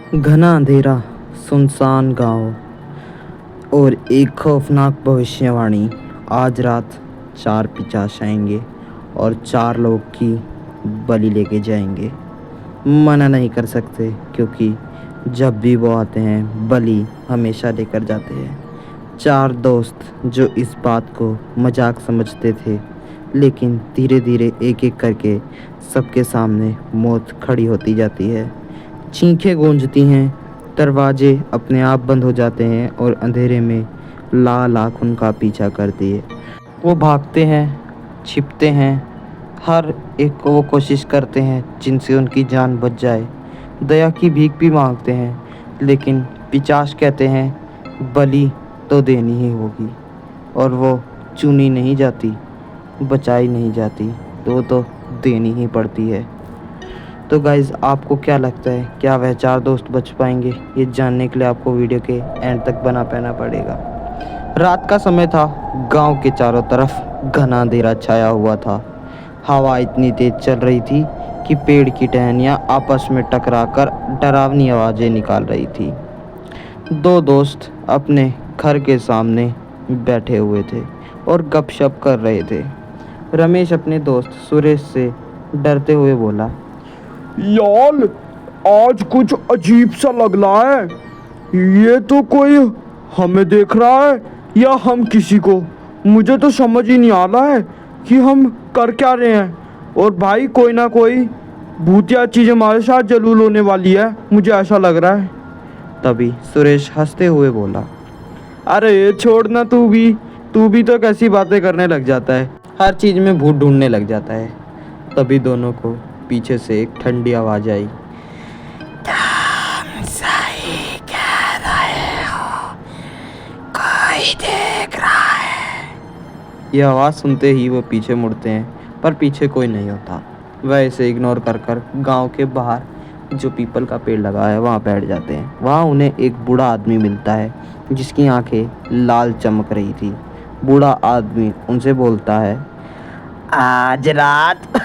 घना अंधेरा, सुनसान गांव और एक खौफनाक भविष्यवाणी। आज रात 4 पिशाच आएंगे और 4 लोग की बलि लेके जाएंगे। मना नहीं कर सकते क्योंकि जब भी वो आते हैं बलि हमेशा लेकर जाते हैं। 4 दोस्त जो इस बात को मजाक समझते थे, लेकिन धीरे धीरे एक एक करके सबके सामने मौत खड़ी होती जाती है। चीखें गूंजती हैं, दरवाजे अपने आप बंद हो जाते हैं और अंधेरे में लाल आँख उनका पीछा करती है। वो भागते हैं, छिपते हैं, हर एक को वो कोशिश करते हैं जिनसे उनकी जान बच जाए। दया की भीख भी मांगते हैं, लेकिन पिशाच कहते हैं बलि तो देनी ही होगी और वो चुनी नहीं जाती, बचाई नहीं जाती, तो वो तो देनी ही पड़ती है। तो गाइज़, आपको क्या लगता है, क्या वह 4 दोस्त बच पाएंगे? ये जानने के लिए आपको वीडियो के एंड तक बना पाना पड़ेगा। रात का समय था, गांव के चारों तरफ घना अंधेरा छाया हुआ था। हवा इतनी तेज चल रही थी कि पेड़ की टहनियाँ आपस में टकराकर डरावनी आवाज़ें निकाल रही थी। 2 दोस्त अपने घर के सामने बैठे हुए थे और गपशप कर रहे थे। रमेश अपने दोस्त सुरेश से डरते हुए बोला, यार, आज कुछ अजीब सा लग रहा है। ये तो कोई हमें देख रहा है या हम किसी को। मुझे तो समझ ही नहीं आ रहा है कि हम कर क्या रहे हैं। और भाई, कोई ना कोई भूतिया चीज़ हमारे साथ जरूर होने वाली है, मुझे ऐसा लग रहा है। तभी सुरेश हंसते हुए बोला, अरे छोड़ना, तू भी तो कैसी बातें करने लग जाता है। हर चीज़ में भूत ढूंढने लग जाता है। तभी दोनों को पीछे से एक ठंडी आवाज़ आई, तुम सही कह रहे हो, कोई देख रहा है। यह आवाज़ सुनते ही वो पीछे मुड़ते हैं, पर पीछे कोई नहीं होता। वह इसे इग्नोर कर कर गाँव के बाहर जो पीपल का पेड़ लगा है वहाँ बैठ जाते हैं। वहाँ उन्हें एक बूढ़ा आदमी मिलता है जिसकी आंखें लाल चमक रही थी। बूढ़ा आदमी उनसे बोलता है, आज रात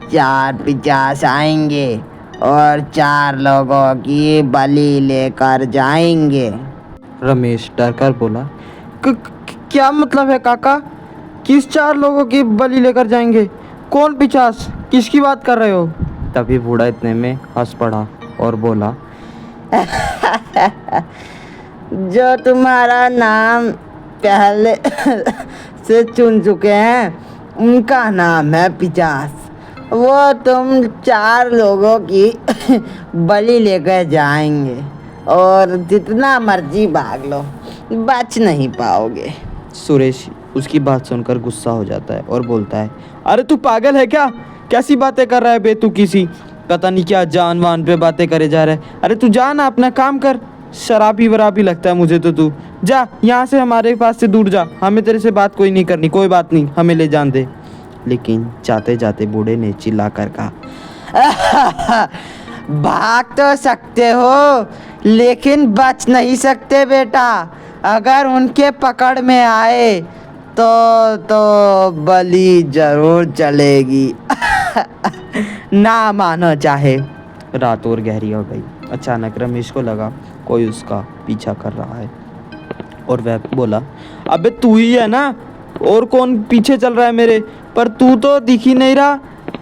4 पिशाच आएंगे और 4 लोगों की बलि लेकर जाएंगे। रमेश डर कर बोला, क्या मतलब है काका? किस 4 लोगों की बलि लेकर जाएंगे? कौन पिशाच? किसकी बात कर रहे हो? तभी बूढ़ा इतने में हंस पड़ा और बोला, जो तुम्हारा नाम पहले से चुन चुके हैं उनका नाम है पिशाच। वो तुम 4 लोगों की बलि लेकर जाएंगे और जितना मर्जी भाग लो, बच नहीं पाओगे। सुरेश उसकी बात सुनकर गुस्सा हो जाता है और बोलता है, अरे तू पागल है क्या? कैसी बातें कर रहा है बे तू? किसी पता नहीं क्या जान वान पे बातें करे जा रहा है। अरे तू जा ना, अपना काम कर। शराबी वराबी लगता है मुझे तो तू। जा यहाँ से, हमारे पास से दूर जा। हमें तेरे से बात कोई नहीं करनी। कोई बात नहीं, हमें ले जान दे। लेकिन जाते जाते बूढ़े ने चिल्ला कर कहा, भाग तो सकते हो लेकिन बच नहीं सकते बेटा। अगर उनके पकड़ में आए तो बलि जरूर चलेगी। ना मानो चाहे। रात और गहरी हो गई। अचानक रमेश को लगा कोई उसका पीछा कर रहा है और वह बोला, अबे तू ही है ना? और कौन पीछे चल रहा है मेरे? पर तू तो दिख ही नहीं रहा,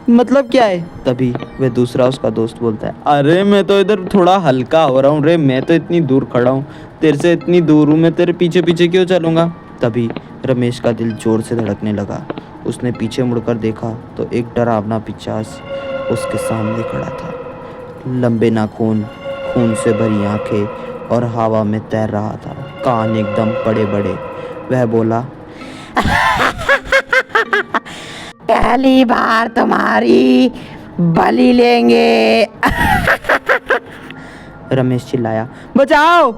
मतलब क्या है? तभी वह दूसरा उसका दोस्त बोलता है, अरे मैं तो इधर थोड़ा हल्का हो रहा हूँ रे। मैं तो इतनी दूर खड़ा हूँ, तेरे से इतनी दूर हूँ, मैं तेरे पीछे पीछे क्यों चलूँगा? तभी रमेश का दिल जोर से धड़कने लगा। उसने पीछे मुड़कर देखा तो एक डरावना पिशाच उसके सामने खड़ा था। लंबे नाखून, खून से भरी आंखें और हवा में तैर रहा था। कान एकदम बड़े बड़े। वह बोला, पहली बार तुम्हारी बलि लेंगे। रमेश चिल्लाया, बचाओ!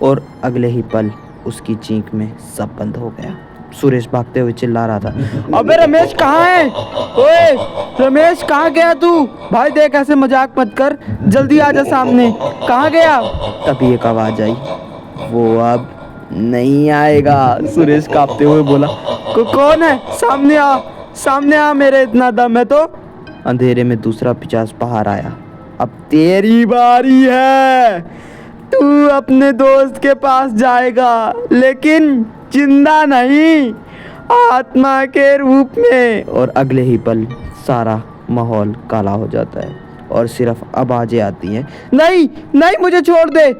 और अगले ही पल उसकी चीख में सब बंद हो गया। सुरेश भागते हुए चिल्ला रहा था, अबे रमेश कहाँ है? ओए रमेश, कहाँ गया तू? भाई देख, ऐसे मजाक मत कर, जल्दी आ जा सामने। कहाँ गया? तभी एक आवाज आई, वो अब नहीं आएगा। सुरेश कांपते हुए बोला, कौन है? सामने आ, सामने आ, मेरे इतना दम है तो। अंधेरे में दूसरा पिशाच बाहर आया अब तेरी बारी है। तू अपने दोस्त के पास जाएगा, लेकिन जिंदा नहीं, आत्मा के रूप में। और अगले ही पल सारा माहौल काला हो जाता है और सिर्फ आवाजें आती हैं, नहीं नहीं, मुझे छोड़ दे।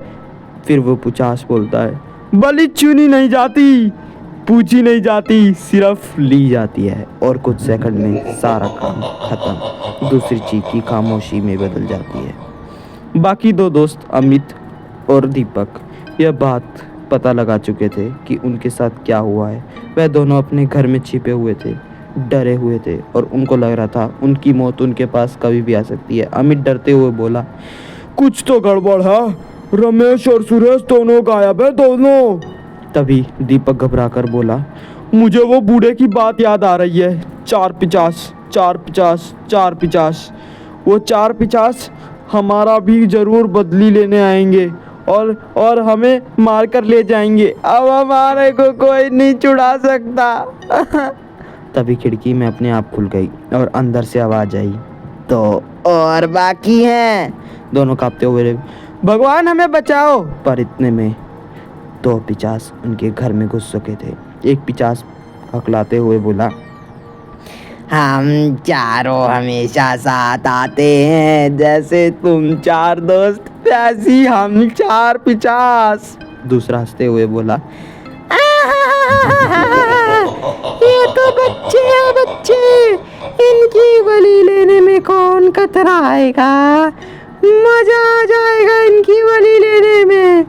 फिर वो पिशाच बोलता है, बलि चुनी नहीं जाती, पूछी नहीं जाती, सिर्फ ली जाती है। और कुछ सेकंड में सारा काम खत्म, दूसरी चीज की खामोशी में बदल जाती है। बाकी दो दोस्त अमित और दीपक यह बात पता लगा चुके थे कि उनके साथ क्या हुआ है। वह दोनों अपने घर में छिपे हुए थे, डरे हुए थे और उनको लग रहा था उनकी मौत उनके पास कभी भी आ सकती है। अमित डरते हुए बोला, कुछ तो गड़बड़ है, रमेश और सुरेश दोनों गायब है, दोनों। तभी दीपक घबराकर बोला, मुझे वो बूढ़े की बात याद आ रही है, 450 450 450। वो 450 हमारा भी जरूर बदली लेने आएंगे और हमें मार कर ले जाएंगे। अब हमारे को कोई नहीं छुड़ा सकता। तभी खिड़की में अपने आप खुल गई और अंदर से आवाज आई, तो और बाकी हैं। दोनों कांपते हुए, भगवान हमें बचाओ। पर इतने में दो पिशाच उनके घर में घुस चुके थे। एक पिशाच हकलाते हुए बोला, हम चारों हमेशा साथ आते हैं, जैसे तुम 4 दोस्त, वैसी हम 4 पिशाच। दूसरा हंसते हुए बोला, ये तो बच्चे हैं बच्चे, इनकी बलि लेने में कौन कतराएगा, मजा आ जाएगा इनकी बलि लेने में।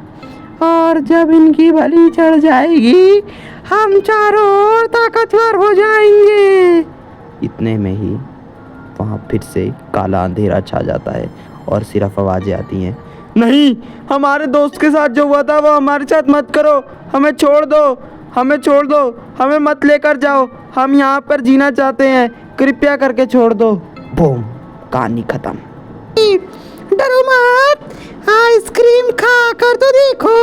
और जब इनकी बलि चढ़ जाएगी, हम चारों और ताकतवर हो जाएंगे। इतने में ही वहाँ फिर से काला अंधेरा छा जाता है और सिर्फ आवाजें आती हैं, नहीं, हमारे दोस्त के साथ जो हुआ था वो हमारे साथ मत करो, हमें छोड़ दो, हमें छोड़ दो, हमें मत लेकर जाओ, हम यहाँ पर जीना चाहते हैं, कृपया करके छोड़ दो। बूम, कहानी खत्म। डरो मत, आइसक्रीम खा कर तो देखो,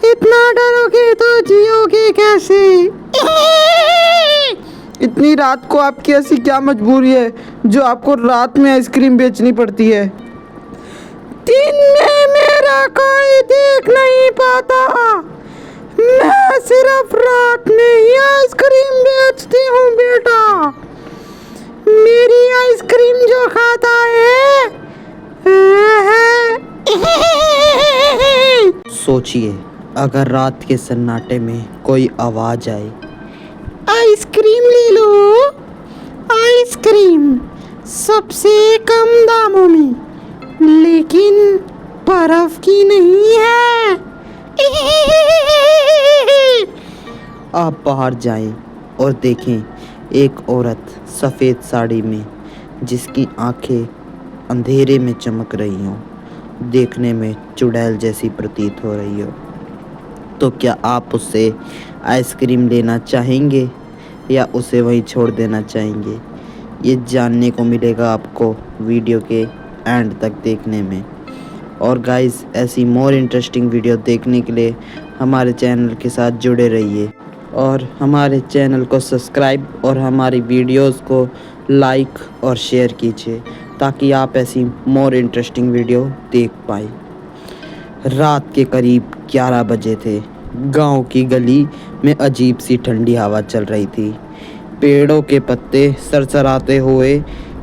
इतना डरोगे तो जियोगे कैसे। इतनी रात को आपकी ऐसी क्या मजबूरी है जो आपको रात में आइसक्रीम बेचनी पड़ती है? दिन में मेरा कोई देख नहीं पाता, मैं सिर्फ रात में ही आइसक्रीम बेचती हूँ बेटा। मेरी आइसक्रीम जो खाता है सोचिए, अगर रात के सन्नाटे में कोई आवाज आए, आइसक्रीम ले लो, आइसक्रीम सबसे कम दामों में, लेकिन बर्फ की नहीं है। आप बाहर जाएं और देखें एक औरत सफ़ेद साड़ी में, जिसकी आंखें अंधेरे में चमक रही हों, देखने में चुड़ैल जैसी प्रतीत हो रही हो, तो क्या आप उससे आइसक्रीम लेना चाहेंगे या उसे वहीं छोड़ देना चाहेंगे? ये जानने को मिलेगा आपको वीडियो के एंड तक देखने में। और गाइस, ऐसी मोर इंटरेस्टिंग वीडियो देखने के लिए हमारे चैनल के साथ जुड़े रहिए और हमारे चैनल को सब्सक्राइब और हमारी वीडियोस को लाइक और शेयर कीजिए, ताकि आप ऐसी मोर इंटरेस्टिंग वीडियो देख पाए। रात के करीब 11 बजे थे। गांव की गली में अजीब सी ठंडी हवा चल रही थी। पेड़ों के पत्ते सरसराते हुए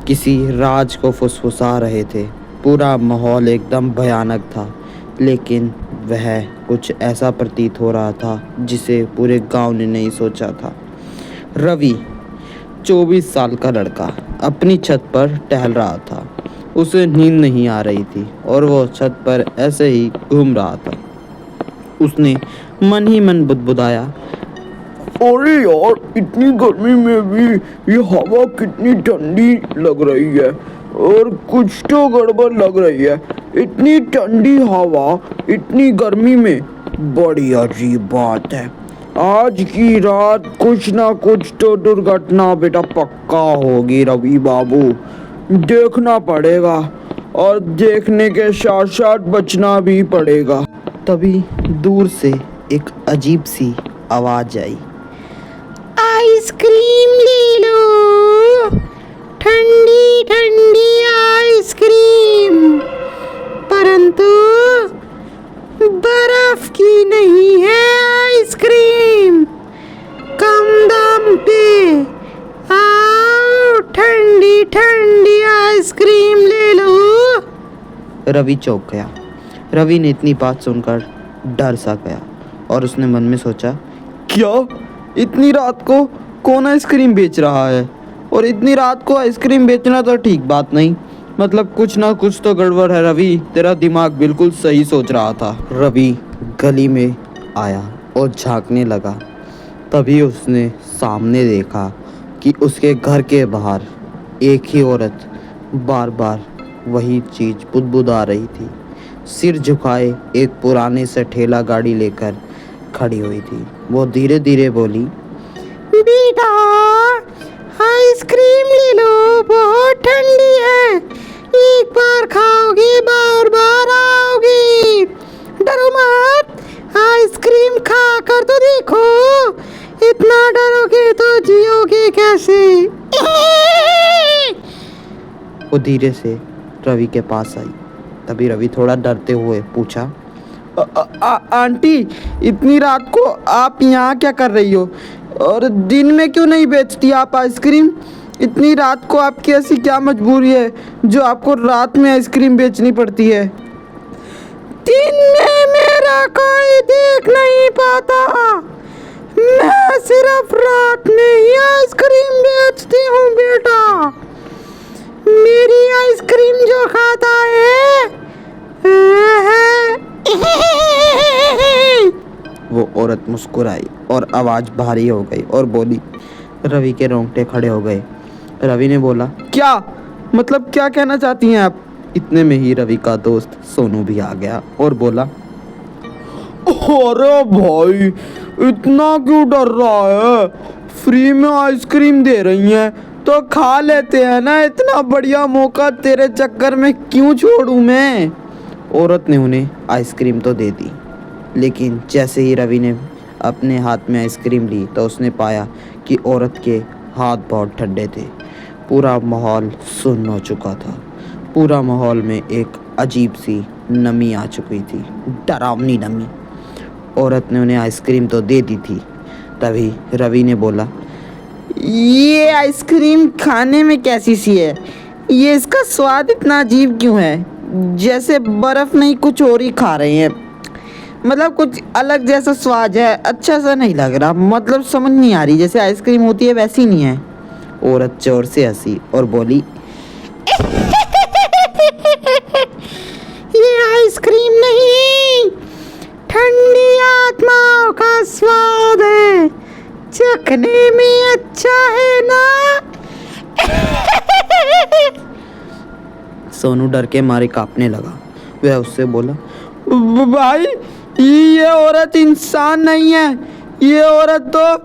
किसी राज को फुसफुसा रहे थे। पूरा माहौल एकदम भयानक था, लेकिन वह कुछ ऐसा प्रतीत हो रहा था जिसे पूरे गांव ने नहीं सोचा था। रवि, 24 साल का लड़का, अपनी छत पर टहल रहा था। उसे नींद नहीं आ रही थी और वो छत पर ऐसे ही घूम रहा था। उसने मन ही मन बुदबुदाया, अरे यार, इतनी गर्मी में भी ये हवा कितनी ठंडी लग रही है, और कुछ तो गड़बड़ लग रही है। इतनी ठंडी हवा इतनी गर्मी में, बड़ी अजीब बात है। आज की रात कुछ ना कुछ तो दुर्घटना बेटा पक्का होगी रवि बाबू, देखना पड़ेगा और देखने के साथ साथ बचना भी पड़ेगा। तभी दूर से एक अजीब सी आवाज आई, आइसक्रीम ले लो, ठंडी ठंडी आइसक्रीम, परंतु बर्फ की नहीं है आइसक्रीम। कम दाम पे आओ, ठंडी ठंडी आइसक्रीम ले लो। रवि चौंक गया। रवि ने इतनी बात सुनकर डर सा गया और उसने मन में सोचा, क्या इतनी रात को कौन आइसक्रीम बेच रहा है? और इतनी रात को आइसक्रीम बेचना तो ठीक बात नहीं, मतलब कुछ ना कुछ तो गड़बड़ है। रवि, तेरा दिमाग बिल्कुल सही सोच रहा था। रवि गली में आया और झांकने लगा। तभी उसने सामने देखा कि उसके घर के बाहर एक ही औरत बार बार वही चीज़ बुदबुदा रही थी। सिर झुकाए एक पुराने से ठेला गाड़ी लेकर खड़ी हुई थी। वो धीरे धीरे बोली, बेटा आइसक्रीम ले लो, बहुत ठंडी है। एक बार खाओगे बार बार आओगे। डरो मत, आइसक्रीम खा कर तो देखो। इतना डरोगे तो जियोगे कैसे? वो धीरे से रवि के पास आई। तभी रवि थोड़ा डरते हुए पूछा, आंटी, इतनी रात को आप यहाँ क्या कर रही हो? और दिन में क्यों नहीं बेचती आप आइसक्रीम? इतनी रात को आपकी ऐसी क्या मजबूरी है जो आपको रात में आइसक्रीम बेचनी पड़ती है? दिन में मेरा कोई देख नहीं पाता, मैं सिर्फ रात में ही आइसक्रीम बेचती हूँ बेटा। मेरी आइसक्रीम जो खाता है वो औरत मुस्कुराई और आवाज़ भारी हो गई और बोली। रवि के रोंगटे खड़े हो गए। रवि ने बोला, क्या मतलब, क्या कहना चाहती हैं आप? इतने में ही रवि का दोस्त सोनू भी आ गया और बोला, अरे भाई, इतना क्यों डर रहा है? फ्री में आइसक्रीम दे रही हैं तो खा लेते हैं ना। इतना बढ़िया मौका तेरे चक्कर में क्यों छोड़ूं मैं? औरत ने उन्हें आइसक्रीम तो दे दी, लेकिन जैसे ही रवि ने अपने हाथ में आइसक्रीम ली तो उसने पाया कि औरत के हाथ बहुत ठंडे थे। पूरा माहौल सुन्न हो चुका था। पूरा माहौल में एक अजीब सी नमी आ चुकी थी, डरावनी नमी। औरत ने उन्हें आइसक्रीम तो दे दी थी। तभी रवि ने बोला, ये आइसक्रीम खाने में कैसी सी है? ये इसका स्वाद इतना अजीब क्यों है? जैसे बर्फ नहीं, कुछ और ही खा रहे हैं। मतलब कुछ अलग जैसा स्वाद है, अच्छा सा नहीं लग रहा। मतलब समझ नहीं आ रही, जैसे आइसक्रीम होती है वैसी नहीं है। औरत जोर से हंसी और बोली, ये आइसक्रीम नहीं, ठंडी आत्माओं का स्वाद है। चखने में अच्छा है ना? सोनू डर के मारे कांपने लगा। वह उससे बोला, भाई, ये औरत इंसान नहीं है, ये औरत तो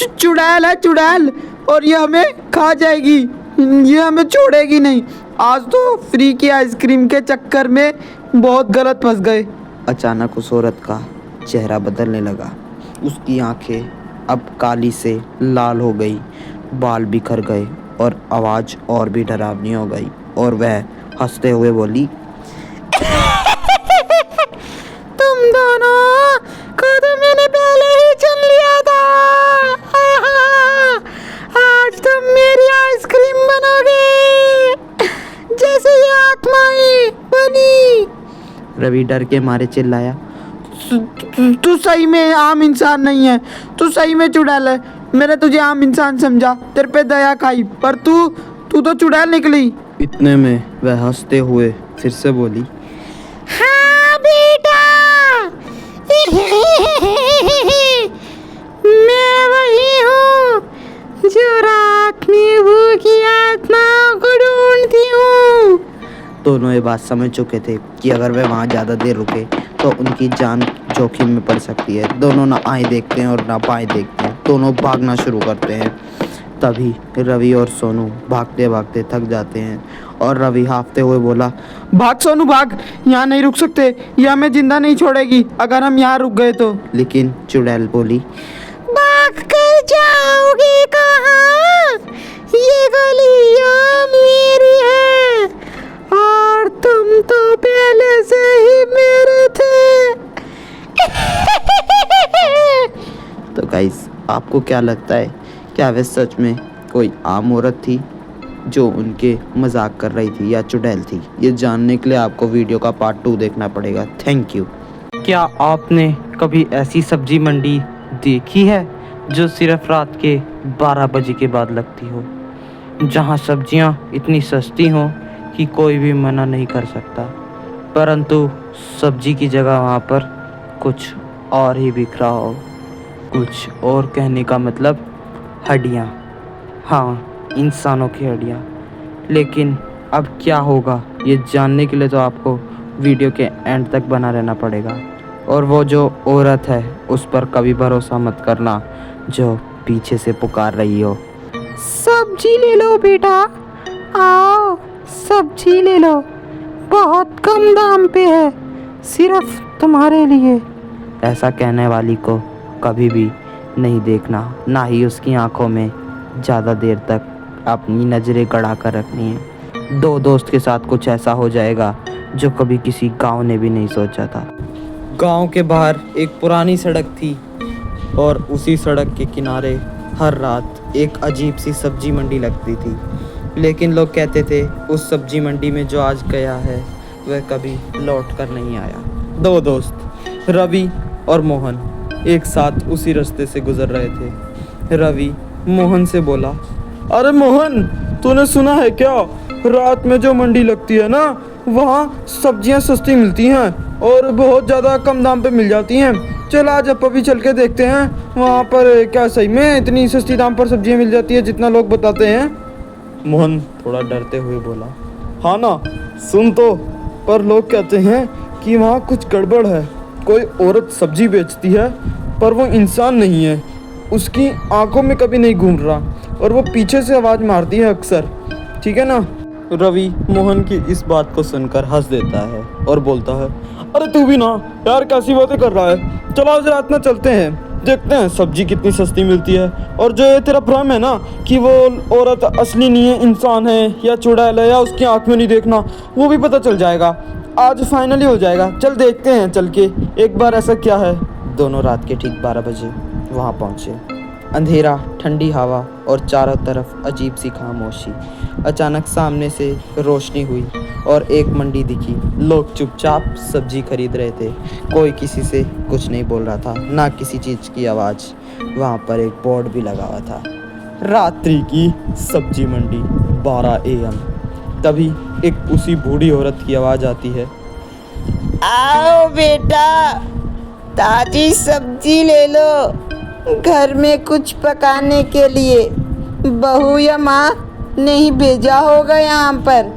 चुड़ैल है, चुड़ैल। और ये हमें खा जाएगी, ये हमें छोड़ेगी नहीं। आज तो फ्री की आइसक्रीम के चक्कर में बहुत गलत फंस गए। अचानक उस औरत का चेहरा बदलने लगा। उसकी आंखें अब काली से लाल हो गई, बाल बिखर गए और आवाज़ और भी डरावनी हो गई और वह हंसते हुए बोली, तुम दोनों को तो मैंने पहले ही चुन लिया था। आज तुम मेरी आइसक्रीम बनोगे, जैसे ये आत्माएं बनी। रवि डर के मारे चिल्लाया, तू सही में आम इंसान नहीं है, तू सही में चुड़ैल है। मैंने तुझे आम इंसान समझा, तेरे पे दया खाई, पर तू तो चुड़ैल निकली। इतने में वह हंसते हुए फिर से बोली, हाँ बेटा, मैं वही हूँ जो रात में भूखी आत्माओं को ढूंढती हूँ। दोनों ये बात समझ चुके थे कि अगर वे वहाँ ज़्यादा देर रुके तो उनकी जान जोखिम में पड़ सकती है। दोनों ना आए देखते हैं और ना पाए देखते हैं, दोनों भागना शुरू करते हैं। तभी रवि और सोनू भागते भागते थक जाते हैं और रवि हांफते हुए बोला, भाग सोनू भाग, यहाँ नहीं रुक सकते, ये हमें जिंदा नहीं छोड़ेगी अगर हम यहाँ रुक गए तो। लेकिन चुड़ैल बोली, भाग कर जाओगे कहाँ? ये गलियां मेरी है और तुम तो पहले से ही मेरे थे। तो गाइस, आपको क्या लगता है, क्या वे सच में कोई आम औरत थी जो उनके मजाक कर रही थी या चुड़ैल थी? ये जानने के लिए आपको वीडियो का पार्ट 2 देखना पड़ेगा। Thank you. क्या आपने कभी ऐसी सब्जी मंडी देखी है जो सिर्फ रात के 12 बजे के बाद लगती हो, जहां सब्जियां इतनी सस्ती हों कि कोई भी मना नहीं कर सकता, परंतु सब्जी की जगह वहां पर कुछ और ही बिक रहा हो? कुछ और कहने का मतलब हड्डियाँ। हाँ, इंसानों की हड्डियाँ। लेकिन अब क्या होगा, ये जानने के लिए तो आपको वीडियो के एंड तक बना रहना पड़ेगा। और वो जो औरत है उस पर कभी भरोसा मत करना जो पीछे से पुकार रही हो। सब्जी ले लो बेटा, आओ सब्जी ले लो, बहुत कम दाम पे है, सिर्फ तुम्हारे लिए। ऐसा कहने वाली को कभी भी नहीं देखना, ना ही उसकी आंखों में ज़्यादा देर तक अपनी नज़रें गड़ा कर रखनी है। दो दोस्त के साथ कुछ ऐसा हो जाएगा जो कभी किसी गांव ने भी नहीं सोचा था। गांव के बाहर एक पुरानी सड़क थी और उसी सड़क के किनारे हर रात एक अजीब सी सब्जी मंडी लगती थी। लेकिन लोग कहते थे उस सब्जी मंडी में जो आज गया है वह कभी लौट कर नहीं आया। दो दोस्त रवि और मोहन एक साथ उसी रास्ते से गुजर रहे थे। रवि मोहन से बोला, अरे मोहन, तूने सुना है क्या, रात में जो मंडी लगती है ना, वहाँ सब्जियाँ सस्ती मिलती हैं और बहुत ज़्यादा कम दाम पे मिल जाती हैं। चल आज अपन भी चल के देखते हैं वहाँ पर क्या सही में इतनी सस्ती दाम पर सब्जियाँ मिल जाती है जितना लोग बताते हैं। मोहन थोड़ा डरते हुए बोला, हाँ ना, सुन तो, पर लोग कहते हैं कि वहाँ कुछ गड़बड़ है। कोई औरत सब्जी बेचती है पर वो इंसान नहीं है, उसकी आंखों में कभी नहीं घूम रहा और वो पीछे से आवाज़ मारती है अक्सर, ठीक है ना। रवि मोहन की इस बात को सुनकर हंस देता है और बोलता है, अरे तू भी ना यार, कैसी बातें कर रहा है। चलो आज रात में चलते हैं, देखते हैं सब्जी कितनी सस्ती मिलती है। और जो ये तेरा भ्रम है ना कि वो औरत असली नहीं है, इंसान है या चुड़ैल है या उसकी आँख में नहीं देखना, वो भी पता चल जाएगा। आज फाइनली हो जाएगा, चल देखते हैं चल के एक बार ऐसा क्या है। दोनों रात के ठीक 12 बजे वहाँ पहुँचे। अंधेरा, ठंडी हवा और चारों तरफ अजीब सी खामोशी। अचानक सामने से रोशनी हुई और एक मंडी दिखी। लोग चुपचाप सब्जी खरीद रहे थे, कोई किसी से कुछ नहीं बोल रहा था, ना किसी चीज़ की आवाज़। वहाँ पर एक बोर्ड भी लगा हुआ था, रात्रि की सब्जी मंडी 12 AM। तभी एक उसी बूढ़ी औरत की आवाज़ आती है, आओ बेटा, ताजी सब्जी ले लो, घर में कुछ पकाने के लिए। बहू या माँ नहीं भेजा होगा यहाँ पर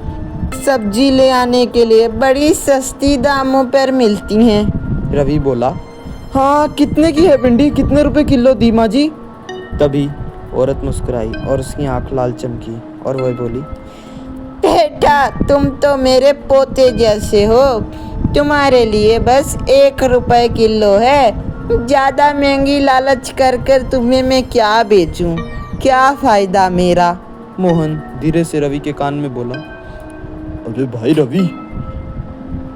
सब्जी ले आने के लिए, बड़ी सस्ती दामों पर मिलती हैं। रवि बोला, हाँ कितने की है भिंडी, कितने रुपए किलो दी माँ जी। तभी औरत मुस्कुराई और उसकी आंख लाल चमकी और वह बोली, बेटा तुम तो मेरे पोते जैसे हो, तुम्हारे लिए बस 1 रुपए किलो है। ज़्यादा महंगी लालच कर कर तुम्हें मैं क्या बेचूं, क्या फ़ायदा मेरा। मोहन धीरे से रवि के कान में बोला, अरे भाई रवि,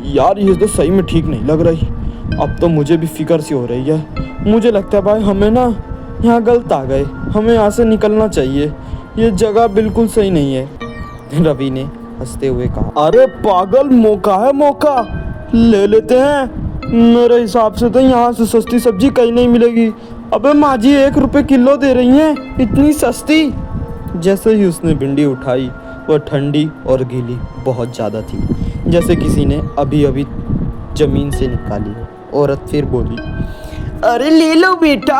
यार ये तो सही में ठीक नहीं लग रही। अब तो मुझे भी फिक्र सी हो रही है। मुझे लगता है भाई हमें ना यहाँ गलत आ गए, हमें यहाँ से निकलना चाहिए, ये जगह बिल्कुल सही नहीं है। रवि ने हंसते हुए कहा, अरे पागल, मौका है मौका, ले लेते हैं। मेरे हिसाब से तो यहाँ से सस्ती सब्जी कहीं नहीं मिलेगी। अबे माँ जी 1 रुपए किलो दे रही हैं, इतनी सस्ती। जैसे ही उसने भिंडी उठाई वह ठंडी और गीली बहुत ज़्यादा थी, जैसे किसी ने अभी अभी ज़मीन से निकाली हो। औरत फिर बोली, अरे ले लो बेटा,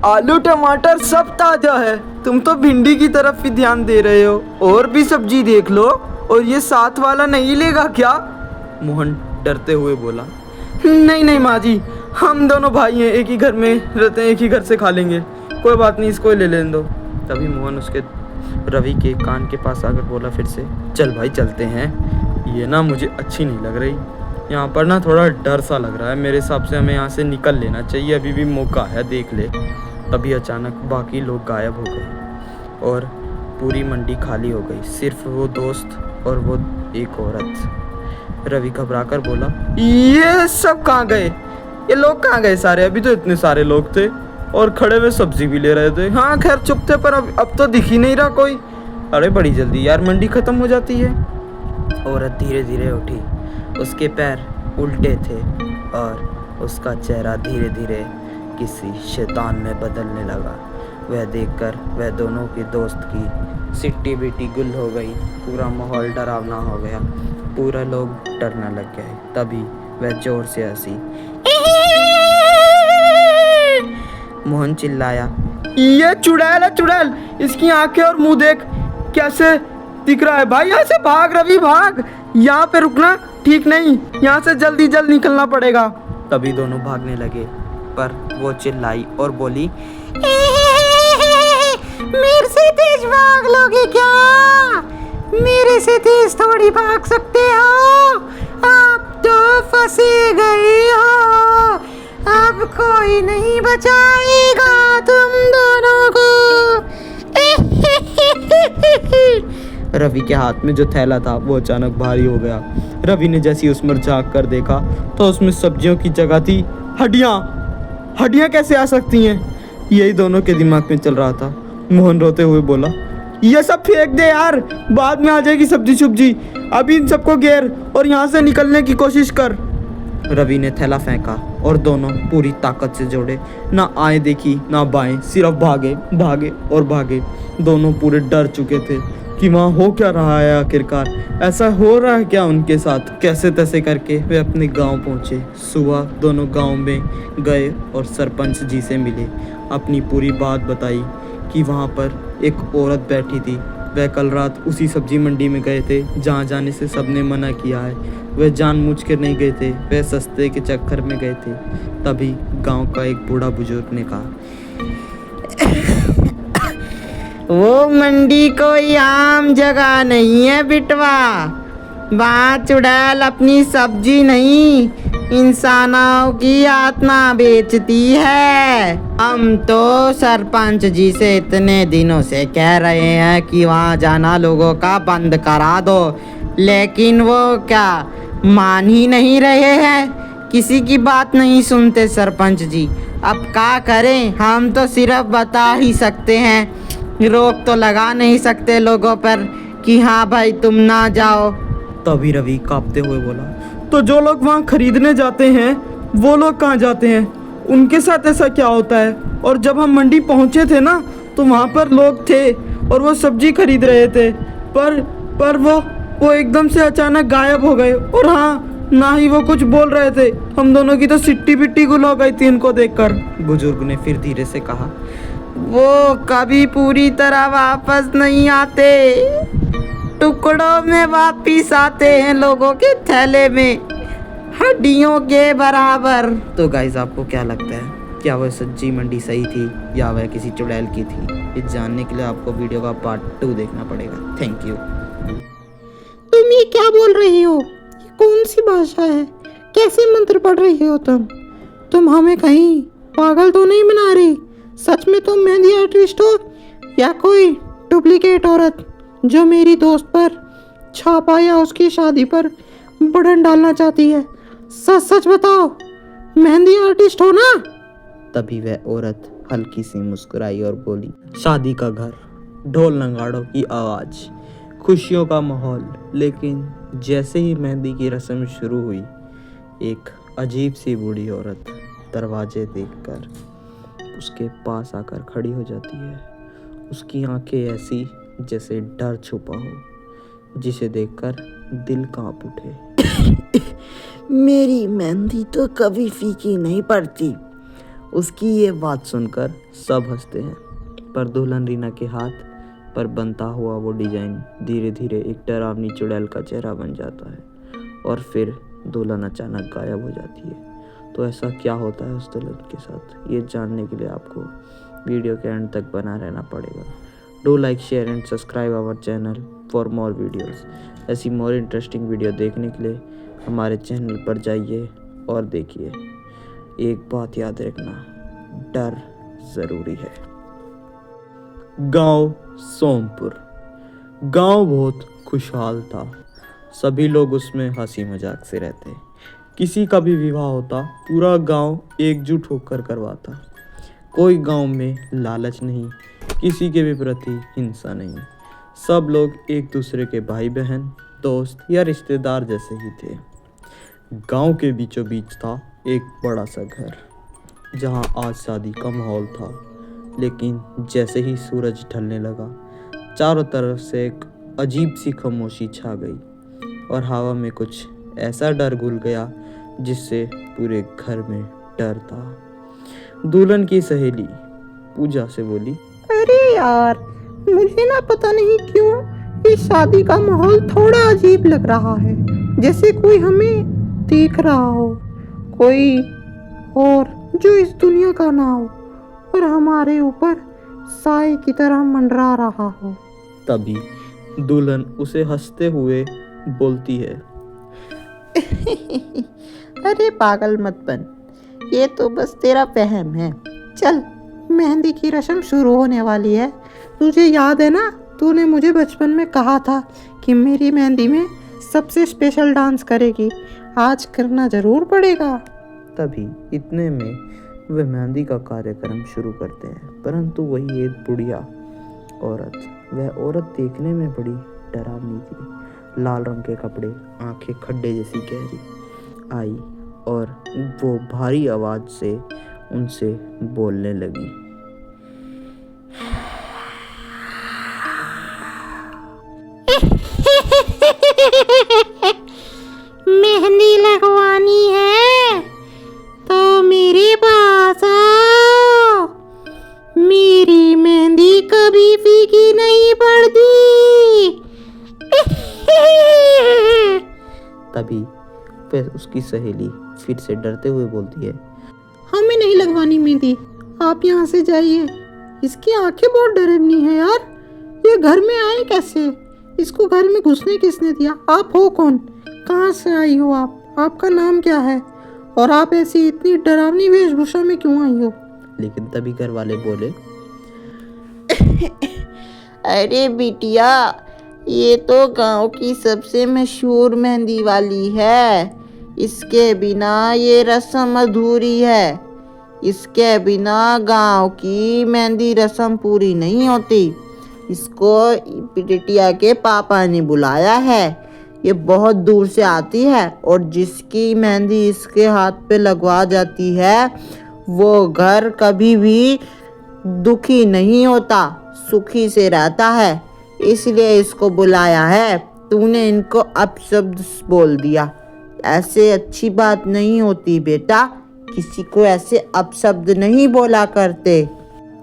आलू टमाटर सब ताज़ा है। तुम तो भिंडी की तरफ ही ध्यान दे रहे हो, और भी सब्जी देख लो। और ये साथ वाला नहीं लेगा क्या? मोहन डरते हुए बोला, नहीं नहीं माँ जी, हम दोनों भाई हैं, एक ही घर में रहते हैं, एक ही घर से खा लेंगे, कोई बात नहीं, इसको ले लेने दो। तभी मोहन उसके रवि के कान के पास आकर बोला फिर से, चल भाई चलते हैं। ये ना मुझे अच्छी नहीं लग रही, यहाँ पर ना थोड़ा डर सा लग रहा है। मेरे हिसाब से हमें यहाँ से निकल लेना चाहिए, अभी भी मौका है, देख ले। तभी अचानक बाकी लोग गायब हो गए और पूरी मंडी खाली हो गई, सिर्फ वो दोस्त और वो एक औरत। रवि घबराकर बोला, ये सब कहाँ गए? ये लोग कहाँ गए सारे? अभी तो इतने सारे लोग थे और खड़े हुए सब्जी भी ले रहे थे। हाँ खैर चुप थे, पर अब तो दिख ही नहीं रहा कोई। अरे बड़ी जल्दी यार मंडी खत्म हो जाती है। औरत धीरे धीरे उठी, उसके पैर उल्टे थे और उसका चेहरा धीरे धीरे किसी शैतान में बदलने लगा। वह देखकर वह दोनों के दोस्त की सिट्टी बिट्टी गुल हो गई। पूरा माहौल डरावना हो गया, पूरा लोग डरने लग गए। तभी वह जोर से हंसी। मोहन चिल्लाया, ये चुड़ैल है चुड़ैल, इसकी आंखें और मुंह देख कैसे दिख रहा है। भाई यहाँ से भाग रवि भाग, यहाँ पे रुकना ठीक नहीं, यहाँ से जल्दी जल्द निकलना पड़ेगा। तभी दोनों भागने लगे, पर वो चिल्लाई और बोली, मेरे से तेज भाग लोगे क्या? मेरे से तेज थोड़ी भाग सकते हो, आप तो फंसे गए हो। अब कोई नहीं बचाएगा तुम दोनों को। रवि के हाथ में जो थैला था वो अचानक भारी हो गया। रवि ने जैसे उसमें झांक कर देखा तो उसमें सब्जियों की जगह थी हड्डियाँ। हड्डियाँ कैसे आ सकती हैं? यही दोनों के दिमाग में चल रहा था। मोहन रोते हुए बोला, ये सब फेंक दे यार, बाद में आ जाएगी सब्जी सुब्जी। अभी इन सबको घेर और यहाँ से निकलने की कोशिश कर। रवि ने थैला फेंका और दोनों पूरी ताकत से जोड़े, ना आए देखी ना बाएं, सिर्फ भागे भागे और भागे। दोनों पूरे डर चुके थे कि वहाँ हो क्या रहा है, आखिरकार ऐसा हो रहा है क्या उनके साथ। कैसे तैसे करके वे अपने गांव पहुँचे। सुबह दोनों गांव में गए और सरपंच जी से मिले, अपनी पूरी बात बताई कि वहाँ पर एक औरत बैठी थी। वह कल रात उसी सब्जी मंडी में गए थे जहाँ जाने से सबने मना किया है। वह जानबूझ कर नहीं गए थे, वह सस्ते के चक्कर में गए थे। तभी गांव का एक बूढ़ा बुजुर्ग ने कहा, वो मंडी कोई आम जगह नहीं है बिटवा, वहाँ चुड़ैल अपनी सब्जी नहीं इंसानों की आत्मा बेचती है। हम तो सरपंच जी से इतने दिनों से कह रहे हैं कि वहाँ जाना लोगों का बंद करा दो, लेकिन वो क्या मान ही नहीं रहे हैं, किसी की बात नहीं सुनते सरपंच जी। अब क्या करें, हम तो सिर्फ बता ही सकते हैं, रोक तो लगा नहीं सकते लोगों पर कि हाँ भाई तुम ना जाओ। तभी रवि कांपते हुए बोला, तो जो लोग वहाँ खरीदने जाते हैं वो लोग कहाँ जाते हैं? उनके साथ ऐसा क्या होता है? और जब हम मंडी पहुँचे थे ना तो वहाँ पर लोग थे और वो सब्जी खरीद रहे थे, पर वो एकदम से अचानक गायब हो गए। और हाँ, ना ही वो कुछ बोल रहे थे। हम दोनों की तो सिट्टी बिट्टी गुल हो गई थी इनको देखकर। बुजुर्ग ने फिर धीरे से कहा, वो कभी पूरी तरह वापस नहीं आते, टुकड़ों में वापिस आते हैं लोगों के थैले में, हड्डियों के बराबर। तो गाइस आपको क्या लगता है, क्या वह सब्जी मंडी सही थी या वह किसी चुड़ैल की थी? ये जानने के लिए आपको वीडियो का पार्ट 2 देखना पड़ेगा। Thank you. तुम ये क्या बोल रही हो? ये कौन सी भाषा है? कैसे मंत्र पढ़ रही हो तुम हमें कहीं पागल तो नहीं बना रही? सच में तुम मेहंदी आर्टिस्ट हो या कोई डुप्लीकेट औरत जो मेरी दोस्त पर छापा या उसकी शादी पर बटन डालना चाहती है? सच सच बताओ, मेहंदी आर्टिस्ट हो ना? तभी वह औरत हल्की सी मुस्कुराई और बोली, शादी का घर, ढोल नगाड़ों की आवाज़, खुशियों का माहौल। लेकिन जैसे ही मेहंदी की रस्म शुरू हुई, एक अजीब सी बूढ़ी औरत दरवाजे देखकर उसके पास आकर खड़ी हो जाती है। उसकी आंखें ऐसी जैसे डर छुपा हो, जिसे देखकर दिल कांप उठे। मेरी मेहंदी तो कभी फीकी नहीं पड़ती। उसकी ये बात सुनकर सब हंसते हैं, पर दुल्हन रीना के हाथ पर बनता हुआ वो डिजाइन धीरे धीरे एक डरावनी चुड़ैल का चेहरा बन जाता है और फिर दुल्हन अचानक गायब हो जाती है। तो ऐसा क्या होता है उस दुल्हन के साथ, ये जानने के लिए आपको वीडियो के एंड तक बना रहना पड़ेगा। Do like, share and subscribe our channel for more videos. ऐसी मोर इंटरेस्टिंग वीडियो देखने के लिए हमारे चैनल पर जाइए और देखिए। एक बात याद रखना, डर ज़रूरी है। गांव सोमपुर। गांव बहुत खुशहाल था। सभी लोग उसमें हंसी मजाक से रहते। किसी का भी विवाह होता पूरा गांव एकजुट होकर करवाता। कोई गांव में लालच नहीं, किसी के भी प्रति हिंसा नहीं। सब लोग एक दूसरे के भाई बहन, दोस्त या रिश्तेदार जैसे ही थे। गांव के बीचों बीच था एक बड़ा सा घर, जहां आज शादी का माहौल था। लेकिन जैसे ही सूरज ढलने लगा, चारों तरफ से एक अजीब सी खामोशी छा गई और हवा में कुछ ऐसा डर घुल गया जिससे पूरे घर में डर था। दुल्हन की सहेली पूजा से बोली, अरे यार, मुझे ना पता नहीं क्यों इस शादी का माहौल थोड़ा अजीब लग रहा है, जैसे कोई हमें देख रहा हो, कोई और जो इस दुनिया का ना हो और हमारे ऊपर साए की तरह मंडरा रहा हो। तभी दुल्हन उसे हंसते हुए बोलती है, अरे पागल मत बन, ये तो बस तेरा वहम है। चल, मेहंदी की रस्म शुरू होने वाली है। तुझे याद है ना, तूने मुझे बचपन में कहा था कि मेरी मेहंदी में सबसे स्पेशल डांस करेगी। आज करना जरूर पड़ेगा। तभी इतने में वे मेहंदी का कार्यक्रम शुरू करते हैं, परंतु वही एक बुढ़िया औरत, वह औरत देखने में बड़ी डरावनी थी। लाल रंग के कपड़े, आंखें खड्डे जैसी गहरी, आई और वो भारी आवाज से उनसे बोलने लगी। मेहंदी लगवानी है तो मेरे पास आओ। मेरी मेहंदी कभी फीकी नहीं पड़ती। तभी फिर उसकी सहेली फिर से डरते हुए बोलती है, हमें नहीं लगवानी मेहंदी, आप यहाँ से जाइए। इसकी आंखें बहुत डरावनी है यार। ये घर में आए कैसे? इसको घर में घुसने किसने दिया? आप हो कौन? कहाँ से आई हो आप? आपका नाम क्या है? और आप ऐसी इतनी डरावनी वेशभूषा में क्यों आई हो? लेकिन तभी घर वाले बोले, अरे बिटिया, ये तो गांव की सबसे मशहूर मेहंदी वाली है। इसके बिना ये रस्म अधूरी है। इसके बिना गांव की मेहंदी रस्म पूरी नहीं होती। इसको बिटिया के पापा ने बुलाया है। ये बहुत दूर से आती है और जिसकी मेहंदी इसके हाथ पे लगवा जाती है वो घर कभी भी दुखी नहीं होता, सुखी से रहता है। इसलिए इसको बुलाया है। तूने इनको अपशब्द बोल दिया। ऐसे अच्छी बात नहीं होती बेटा, किसी को ऐसे अपशब्द नहीं बोला करते।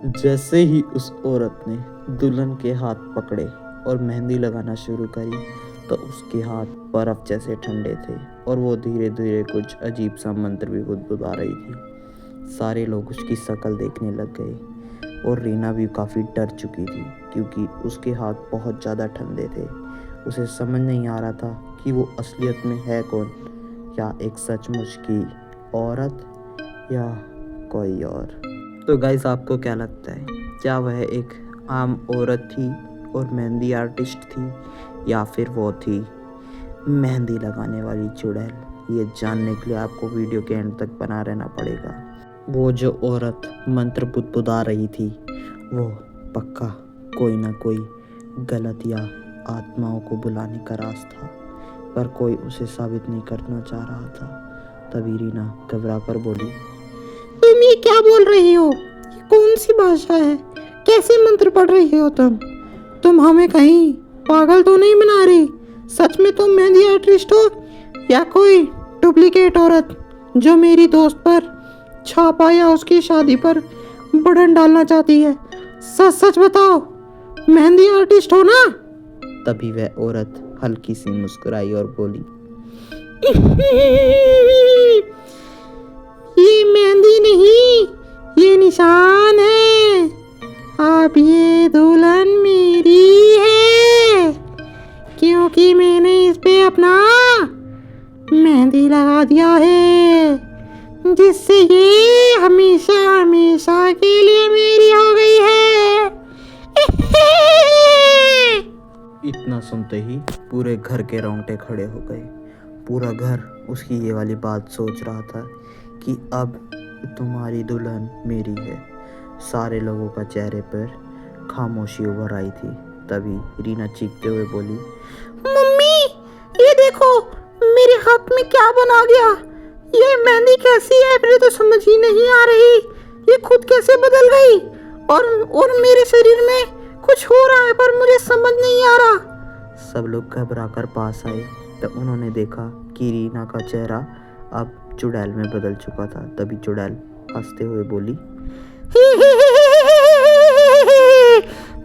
जैसे ही उस औरत ने दुल्हन के हाथ पकड़े और मेहंदी लगाना शुरू करी तो उसके हाथ बर्फ जैसे ठंडे थे और वो धीरे धीरे कुछ अजीब सा मंत्र भी गुदगुदा रही थी। सारे लोग उसकी शक्ल देखने लग गए और रीना भी काफ़ी डर चुकी थी क्योंकि उसके हाथ बहुत ज़्यादा ठंडे थे। उसे समझ नहीं आ रहा था कि वो असलियत में है कौन, या एक सचमुच की औरत या कोई और। तो गाइस, आपको क्या लगता है, क्या वह एक आम औरत थी और मेहंदी आर्टिस्ट थी, या फिर वो थी मेहंदी लगाने वाली चुड़ैल? ये जानने के लिए आपको वीडियो के एंड तक बना रहना पड़ेगा। वो जो औरत मंत्र बुदबुदा रही थी वो पक्का कोई ना कोई गलत या आत्माओं को बुलाने का राज था, पर कोई उसे साबित नहीं करना चाह रहा था। तभी रीना घबरा कर बोली, तुम ये क्या बोल रही हो? ये कौन सी भाषा है? कैसे मंत्र पढ़ रही हो तुम हमें कहीं पागल तो नहीं बना रही? सच में तुम मेहंदी आर्टिस्ट हो या कोई डुप्लीकेट औरत जो मेरी दोस्त पर छापा या उसकी शादी पर बटन डालना चाहती है? सच सच बताओ, मेहंदी आर्टिस्ट हो ना? तभी वह औरत हल्की सी मुस्कुराई और बोली, ये मेहंदी नहीं, ये निशान है। अब ये दुल्हन मेरी है क्योंकि मैंने इस पे अपना मेहंदी लगा दिया है, जिससे ये हमेशा हमेशा के लिए मेरी हो गई है। सुनते ही पूरे घर के रोंगटे खड़े हो गए। पूरा घर उसकी ये वाली बात सोच रहा था कि अब तुम्हारी दुल्हन मेरी है। सारे लोगों का चेहरे पर खामोशी उभर आई थी। तभी रीना चीखते हुए बोली, मम्मी ये देखो मेरे हाथ में क्या बना गया। ये मेहंदी कैसी है, मुझे तो समझ ही नहीं आ रही। ये खुद कैसे बदल गई और मेरे शरीर में कुछ हो रहा है पर मुझे समझ नहीं आ रहा। सब लोग घबरा कर पास आए तो उन्होंने देखा कि रीना का चेहरा अब चुड़ैल में बदल चुका था। तभी चुड़ैल हंसते हुए बोली,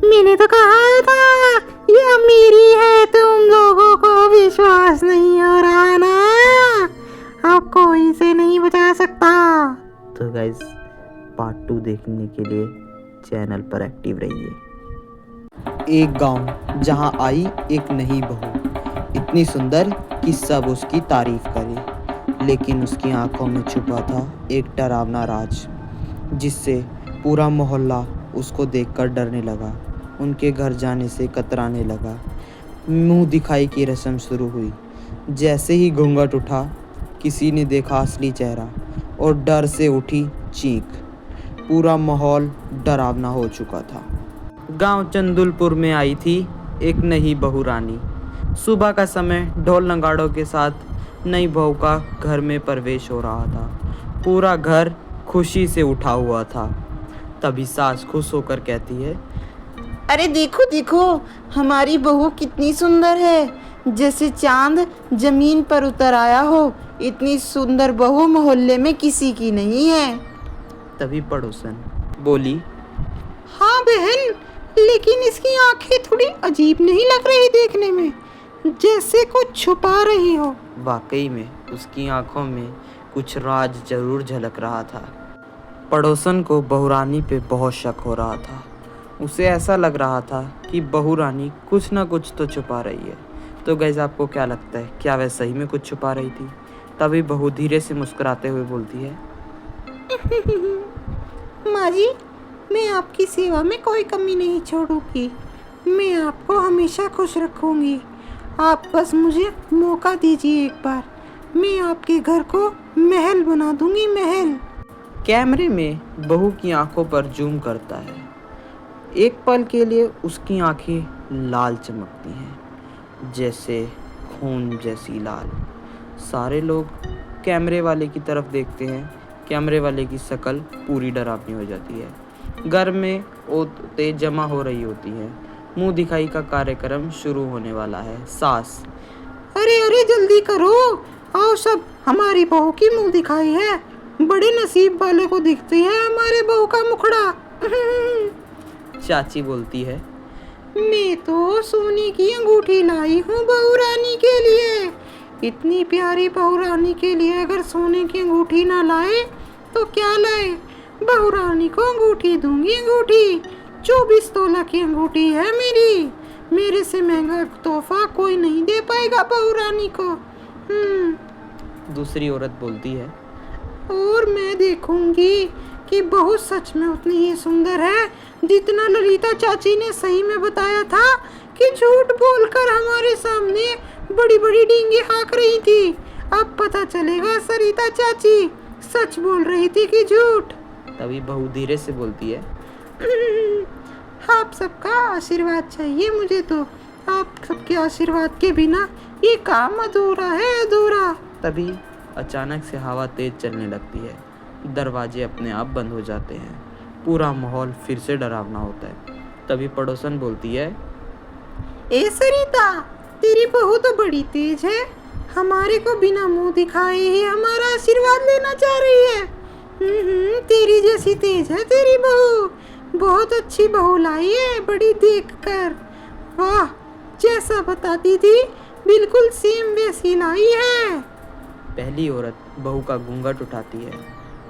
मैंने तो कहा था ये मेरी है, तुम लोगों को विश्वास नहीं हो रहा ना। अब कोई इसे नहीं बचा सकता। तो गाइस पार्ट 2 देखने के लिए चैनल पर एक्टिव रहिए। एक गांव जहां आई एक नई बहू, इतनी सुंदर कि सब उसकी तारीफ करें, लेकिन उसकी आंखों में छुपा था एक डरावना राज, जिससे पूरा मोहल्ला उसको देखकर डरने लगा। उनके घर जाने से कतराने लगा। मुंह दिखाई की रस्म शुरू हुई। जैसे ही घूंघट उठा, किसी ने देखा असली चेहरा और डर से उठी चीख। पूरा माहौल डरावना हो चुका था। गांव चंदुलपुर में आई थी एक नई बहू रानी। सुबह का समय ढोल नगाड़ों के साथ नई बहू का घर में प्रवेश हो रहा था। पूरा घर खुशी से उठा हुआ था। तभी सास खुश होकर कहती है, अरे देखो देखो हमारी बहू कितनी सुंदर है, जैसे चांद जमीन पर उतर आया हो। इतनी सुंदर बहू मोहल्ले में किसी की नहीं है। तभी पड़ोसन बोली, हाँ बहन, लेकिन इसकी आंखें थोड़ी अजीब नहीं लग रही देखने में, जैसे कुछ छुपा रही हो। वाकई में उसकी आंखों में कुछ राज जरूर झलक रहा था। पड़ोसन को बहुरानी पे बहुत शक हो रहा था। उसे ऐसा लग रहा था कि बहुरानी कुछ ना कुछ तो छुपा रही है। तो गाइस आपको क्या लगता है, क्या वह सही में कुछ छुपा रही थी? तभी बहू धीरे से मुस्कुराते हुए बोलती है, माँ जी, मैं आपकी सेवा में कोई कमी नहीं छोड़ूंगी। मैं आपको हमेशा खुश रखूंगी। आप बस मुझे मौका दीजिए एक बार, मैं आपके घर को महल बना दूंगी, महल। कैमरे में बहू की आंखों पर जूम करता है। एक पल के लिए उसकी आंखें लाल चमकती हैं, जैसे खून जैसी लाल। सारे लोग कैमरे वाले की तरफ देखते हैं। कैमरे वाले की शक्ल पूरी डरावनी हो जाती है। घर में औरतें जमा हो रही होती हैं। मुंह दिखाई का कार्यक्रम शुरू होने वाला है। सास, अरे अरे जल्दी करो, आओ सब, हमारी बहू की मुंह दिखाई है। बड़े नसीब वाले को दिखती है हमारे बहू का मुखड़ा। चाची बोलती है, मैं तो सोने की अंगूठी लाई हूँ बहू रानी के लिए। इतनी प्यारी बहू रानी के लिए अगर सोने की अंगूठी ना लाए तो क्या लाए? बहू रानी को अंगूठी दूंगी, अंगूठी। 24 तोला की अंगूठी है मेरी। मेरे से महंगा तोहफा कोई नहीं दे पाएगा बहू रानी को। दूसरी औरत बोलती है, और मैं देखूंगी कि बहू सच में उतनी ही सुंदर है जितना ललिता चाची ने सही में बताया था कि झूठ बोलकर हमारे सामने बड़ी बड़ी डींगे हाँक रही थी। अब पता चलेगा सरिता चाची सच बोल रही थी कि झूठ। तभी बहू धीरे से बोलती है, आप सबका आशीर्वाद चाहिए मुझे तो। आप सबके आशीर्वाद के बिना ये काम अधूरा है, अधूरा। तभी अचानक से हवा तेज चलने लगती है। दरवाजे अपने आप बंद हो जाते हैं। पूरा माहौल फिर से डरावना होता है। तभी पड़ोसन बोलती है, ए सरिता, तेरी बहू तो बड़ी तेज है। हमारे को बिना मुंह दिखाए ही हमारा आशीर्वाद लेना चाह रही है। तेरी जैसी तेज है तेरी बहू। बहुत अच्छी बहू लाई है, बड़ी देखकर। वाह, जैसा बताती थी बिल्कुल सेम वैसी लाई है। पहली औरत बहू का घूंघट उठाती है।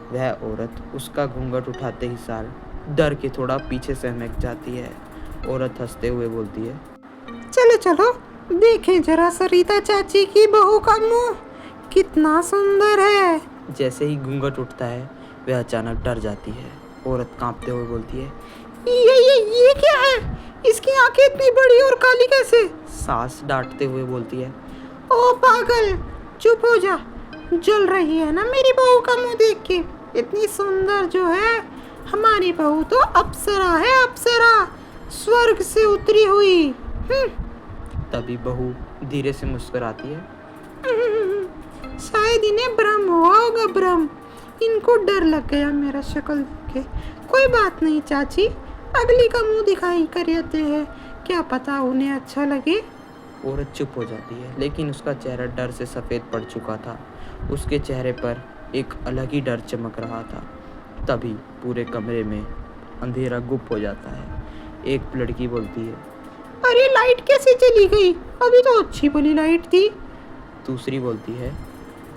वह औरत उसका घूंघट उठाते ही सार डर के थोड़ा पीछे सहमेक जाती है। औरत हंसते हुए बोलती है, चलो चलो देखें जरा सरिता चाची की बहू का मुंह कितना सुंदर है। जैसे ही घूंघट उठता है वह अचानक डर जाती है। औरत कांपते हुए बोलती है, ये क्या है? इसकी आंखें इतनी बड़ी और काली कैसे? सास डांटते हुए बोलती है। ओ पागल, चुप हो जा। जल रही है ना मेरी बहू का मुंह देख के। इतनी सुंदर जो है, हमारी बहू तो अप्सरा है, अप्सरा, स्वर्ग से उतरी हुई। तभी बहू धीरे से मुस्कुराती है। शायद इन्हें भ्रम हुआ होगा, भ्रम। इनको डर लग गया मेरा शक्ल देख के। कोई बात नहीं चाची, अगली का मुंह दिखाई कर देते हैं, क्या पता उन्हें अच्छा लगे। औरत चुप हो जाती है, लेकिन उसका चेहरा डर से सफ़ेद पड़ चुका था। उसके चेहरे पर एक अलग ही डर चमक रहा था। तभी पूरे कमरे में अंधेरा गुप्त हो जाता है। एक लड़की बोलती है। अरे लाइट कैसे चली गई? अभी तो अच्छी भली लाइट थी। दूसरी बोलती है।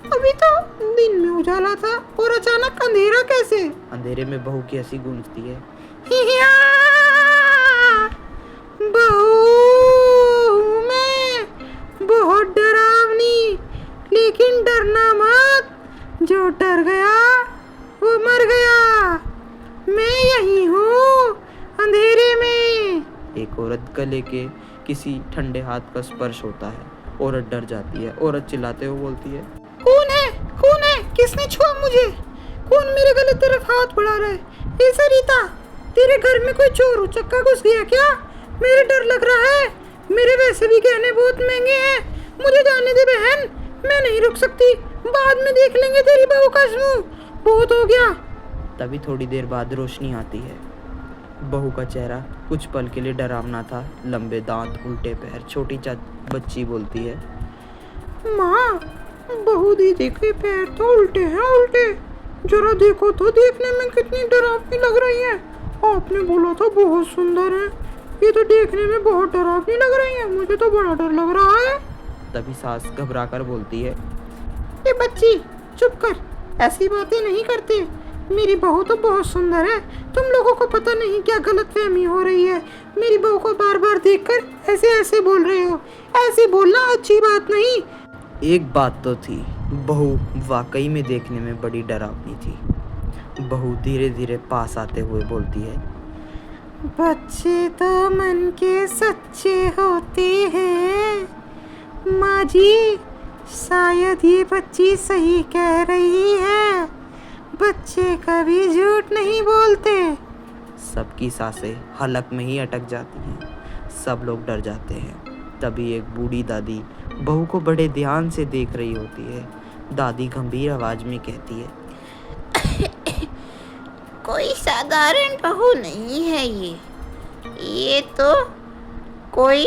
अभी तो दिन में उजाला था और अचानक अंधेरा कैसे? अंधेरे में बहू की हंसी गूंजती है। हिया! बहू हूँ मैं, बहुत डरावनी, लेकिन डरना मत। जो डर गया वो मर गया। मैं यही हूँ अंधेरे में। एक औरत गले के किसी ठंडे हाथ का स्पर्श होता है। औरत डर जाती है। औरत चिल्लाते हुए बोलती है। कौन है? कौन है? किसने छुआ मुझे? कौन मेरे गले तरफ हाथ बढ़ा रहा है? ये सरिता, तेरे घर में कोई चोर उचक्का घुस गया क्या? मेरे डर लग रहा है। मेरे वैसे भी गहने बहुत महंगे हैं। मुझे जाने दे बहन, मैं नहीं रुक सकती। बाद में देख लेंगे तेरी बहू का मुंह। बहुत हो गया। तभी थोड़ी देर बाद रोशनी आती है। बहू का चेहरा कुछ पल के लिए डरावना था। लंबे दांत, उल्टे पैर। छोटी बच्ची बोलती है। माँ, बहू दीदी के पैर तो उल्टे हैं, उल्टे। जरा देखो तो, देखने में कितनी डरावनी लग रही है। आपने बोला था बहुत सुंदर है, ये तो देखने में बहुत डरावनी लग रही है। मुझे तो बड़ा डर लग रहा है। तभी सास घबराकर बोलती है। ये बच्ची चुप कर, ऐसी बातें नहीं करते। मेरी बहू तो बहुत सुंदर है। तुम लोगों को पता नहीं क्या गलतफहमी हो रही है। मेरी बहू को बार बार देखकर ऐसे ऐसे बोल रहे हो। ऐसे बोलना अच्छी बात नहीं। एक बात तो थी, बहू वाकई में देखने में बड़ी डरावनी थी। बहू धीरे धीरे पास आते हुए बोलती है। बच्चे तो मन के सच्चे होते हैं माँ जी। शायद ये बच्ची सही कह रही है। बच्चे कभी झूठ नहीं बोलते। सबकी सांसें हलक में ही अटक जाती हैं। सब लोग डर जाते हैं। तभी एक बूढ़ी दादी बहू को बड़े ध्यान से देख रही होती है। दादी गंभीर आवाज में कहती है। कोई साधारण बहू नहीं है ये तो कोई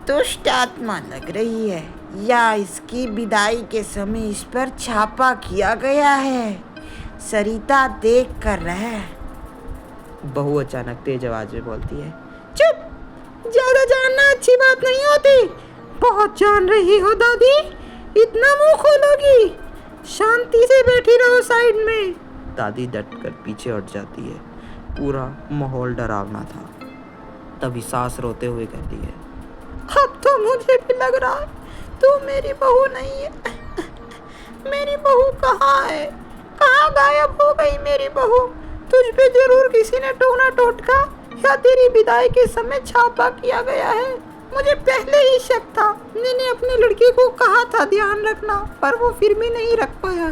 दुष्ट आत्मा लग रही है, या इसकी विदाई के समय इस पर छापा किया गया है। सरिता देख कर रहे। बहू अचानक तेज आवाज में बोलती है। चुप, ज्यादा जानना अच्छी बात नहीं होती। बहुत जान रही हो दादी, इतना मुंह खोलोगी? शांति से बैठी रहो साइड में। दादी डटकर पीछे हट जाती है। पूरा माहौल डरावना था। तभी सास रोते हुए कहती है। अब तो मुझे भी लग रहा है तू मेरी बहू नहीं है। मेरी बहू कहाँ है? कहाँ गायब हो गई मेरी बहू? तुझ पे जरूर किसी ने टोना टोटका या तेरी विदाई के समय छापा किया गया है। मुझे पहले ही शक था। मैंने अपनी लड़की को कहा था ध्यान रखना, पर वो फिर भी नहीं रख पाया।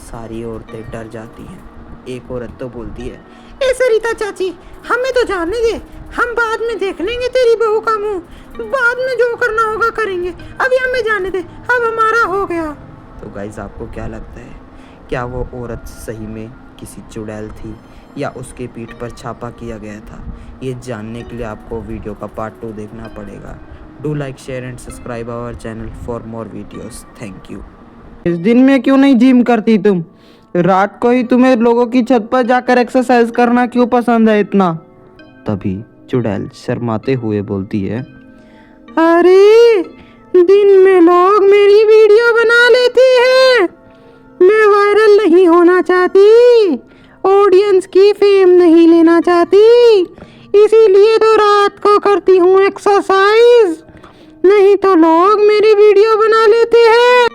सारी औरतें डर जाती हैं। एक औरत तो बोलती है। ए सरिता चाची, हमें तो जाने दे। हम बाद में देख लेंगे तेरी बहू का मुंह। बाद में जो करना होगा करेंगे, अभी हमें जाने दे। अब हमारा हो गया। तो गाइस, आपको क्या लगता है, क्या वो औरत सही में किसी चुड़ैल थी या उसके पीठ पर छापा किया गया था? ये जानने के लिए आपको वीडियो का पार्ट 2 देखना पड़ेगा। Do like, share and subscribe our channel for more videos. Thank you. इस दिन में क्यों नहीं जिम करती तुम? रात को ही तुम्हें लोगों की छत पर जाकर एक्सरसाइज करना क्यों पसंद है इतना? तभी चुड़ैल शर्माते हुए बोलती है। अरे, दिन में लोग मेरी वीडियो बना लेते हैं। मैं वायरल नहीं होना चाहती, ऑडियंस की फेम नहीं लेना चाहती, इसीलिए तो रात को करती हूँ एक्सरसाइज। नहीं तो लोग मेरी वीडियो बना लेते हैं।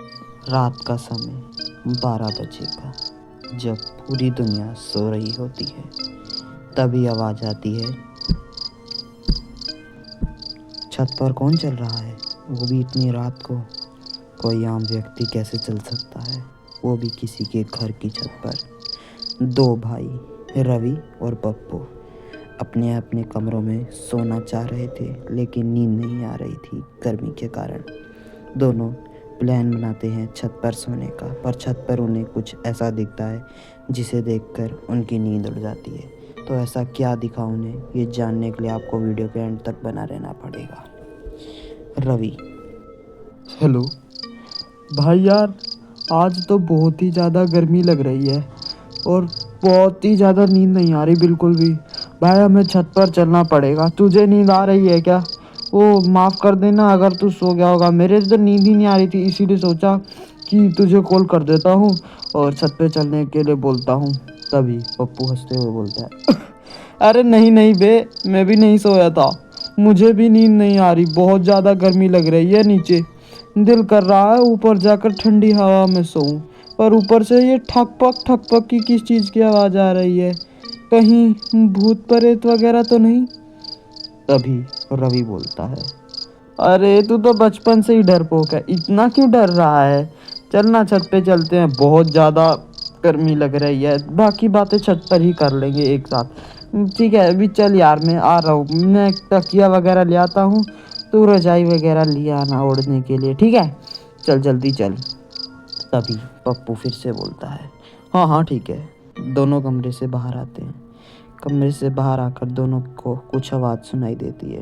रात का समय 12 बजे का, जब पूरी दुनिया सो रही होती है, तभी आवाज आती है, छत पर कौन चल रहा है, वो भी इतनी रात को। कोई आम व्यक्ति कैसे चल सकता है, वो भी किसी के घर की छत पर। दो भाई रवि और पप्पू अपने अपने कमरों में सोना चाह रहे थे, लेकिन नींद नहीं आ रही थी गर्मी के कारण। दोनों प्लान बनाते हैं छत पर सोने का, पर छत पर उन्हें कुछ ऐसा दिखता है जिसे देखकर उनकी नींद उड़ जाती है। तो ऐसा क्या दिखा उन्हें, ये जानने के लिए आपको वीडियो के एंड तक बना रहना पड़ेगा। रवि: हेलो भाई यार, आज तो बहुत ही ज़्यादा गर्मी लग रही है और बहुत ही ज़्यादा नींद नहीं आ रही बिल्कुल भी। भाई हमें छत पर चलना पड़ेगा। तुझे नींद आ रही है क्या? वो माफ़ कर देना अगर तू सो गया होगा, मेरे तो नींद ही नहीं आ रही थी, इसीलिए सोचा कि तुझे कॉल कर देता हूँ और छत पे चलने के लिए बोलता हूँ। तभी पप्पू हंसते हुए बोलता है, अरे नहीं नहीं बे, मैं भी नहीं सोया था, मुझे भी नींद नहीं आ रही, बहुत ज़्यादा गर्मी लग रही है नीचे। दिल कर रहा है ऊपर जाकर ठंडी हवा में सोऊं, पर ऊपर से ये ठक पक की किस चीज़ की आवाज़ आ रही है? कहीं भूत प्रेत वगैरह तो नहीं? तभी रवि बोलता है, अरे तू तो बचपन से ही डरपोक है, इतना क्यों डर रहा है? चलना छत पे चलते हैं, बहुत ज़्यादा गर्मी लग रही है, बाकी बातें छत पर ही कर लेंगे एक साथ। ठीक है अभी चल यार, मैं आ रहा हूँ, मैं तकिया वगैरह ले आता हूँ, तू रजाई वगैरह ले आना ओढ़ने के लिए, ठीक है? चल जल्दी चल। तभी पप्पू फिर से बोलता है, हाँ हाँ ठीक है। दोनों कमरे से बाहर आते हैं। कमरे से बाहर आकर दोनों को कुछ आवाज़ सुनाई देती है।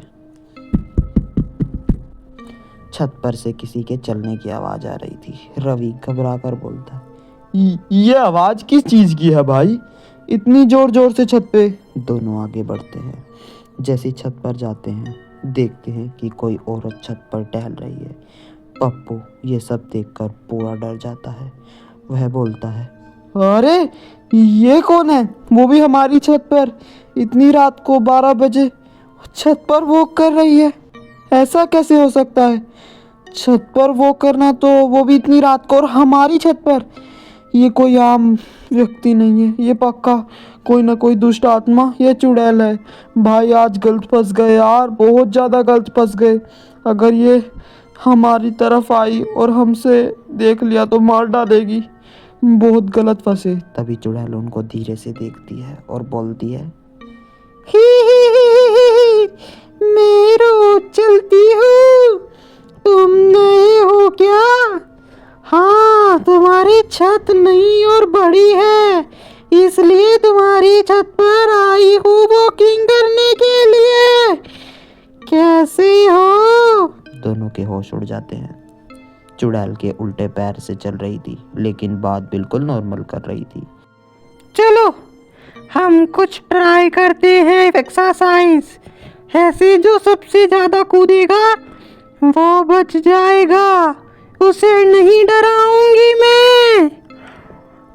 छत पर से किसी के चलने की आवाज़ आ रही थी। रवि घबरा कर बोलता है, ये आवाज़ किस चीज़ की है भाई, इतनी जोर जोर से छत पे? दोनों आगे बढ़ते हैं। जैसे छत पर जाते हैं, देखते हैं कि कोई औरत छत पर टहल रही है। पप्पू ये सब देखकर पूरा डर जाता है। वह बोलता है, अरे ये कौन है, वो भी हमारी छत पर, इतनी रात को 12 बजे छत पर वॉक कर रही है? ऐसा कैसे हो सकता है? छत पर वॉक करना, तो वो भी इतनी रात को और हमारी छत पर? ये कोई आम व्यक्ति नहीं है, ये पक्का कोई ना कोई दुष्ट आत्मा या चुड़ैल है। भाई आज गलत फंस गए यार, बहुत ज़्यादा गलत फंस गए। अगर ये हमारी तरफ आई और हमसे देख लिया तो मार डालेगी, बहुत गलत फंसे। तभी चुड़ैल उनको धीरे से देखती है और बोलती है, मैं रोज चलती हूँ, तुम नए हो क्या? हाँ, तुम्हारी छत नई और बड़ी है, इसलिए तुम्हारी छत पर आई हूँ वॉकिंग करने के लिए। कैसे हो? दोनों के होश उड़ जाते हैं। चुड़ैल के उल्टे पैर से चल रही थी, लेकिन बात बिल्कुल नॉर्मल कर रही थी। चलो हम कुछ ट्राई करते हैं एक्सरसाइज, ऐसे जो सबसे ज्यादा कूदेगा वो बच जाएगा, उसे नहीं डराऊंगी मैं।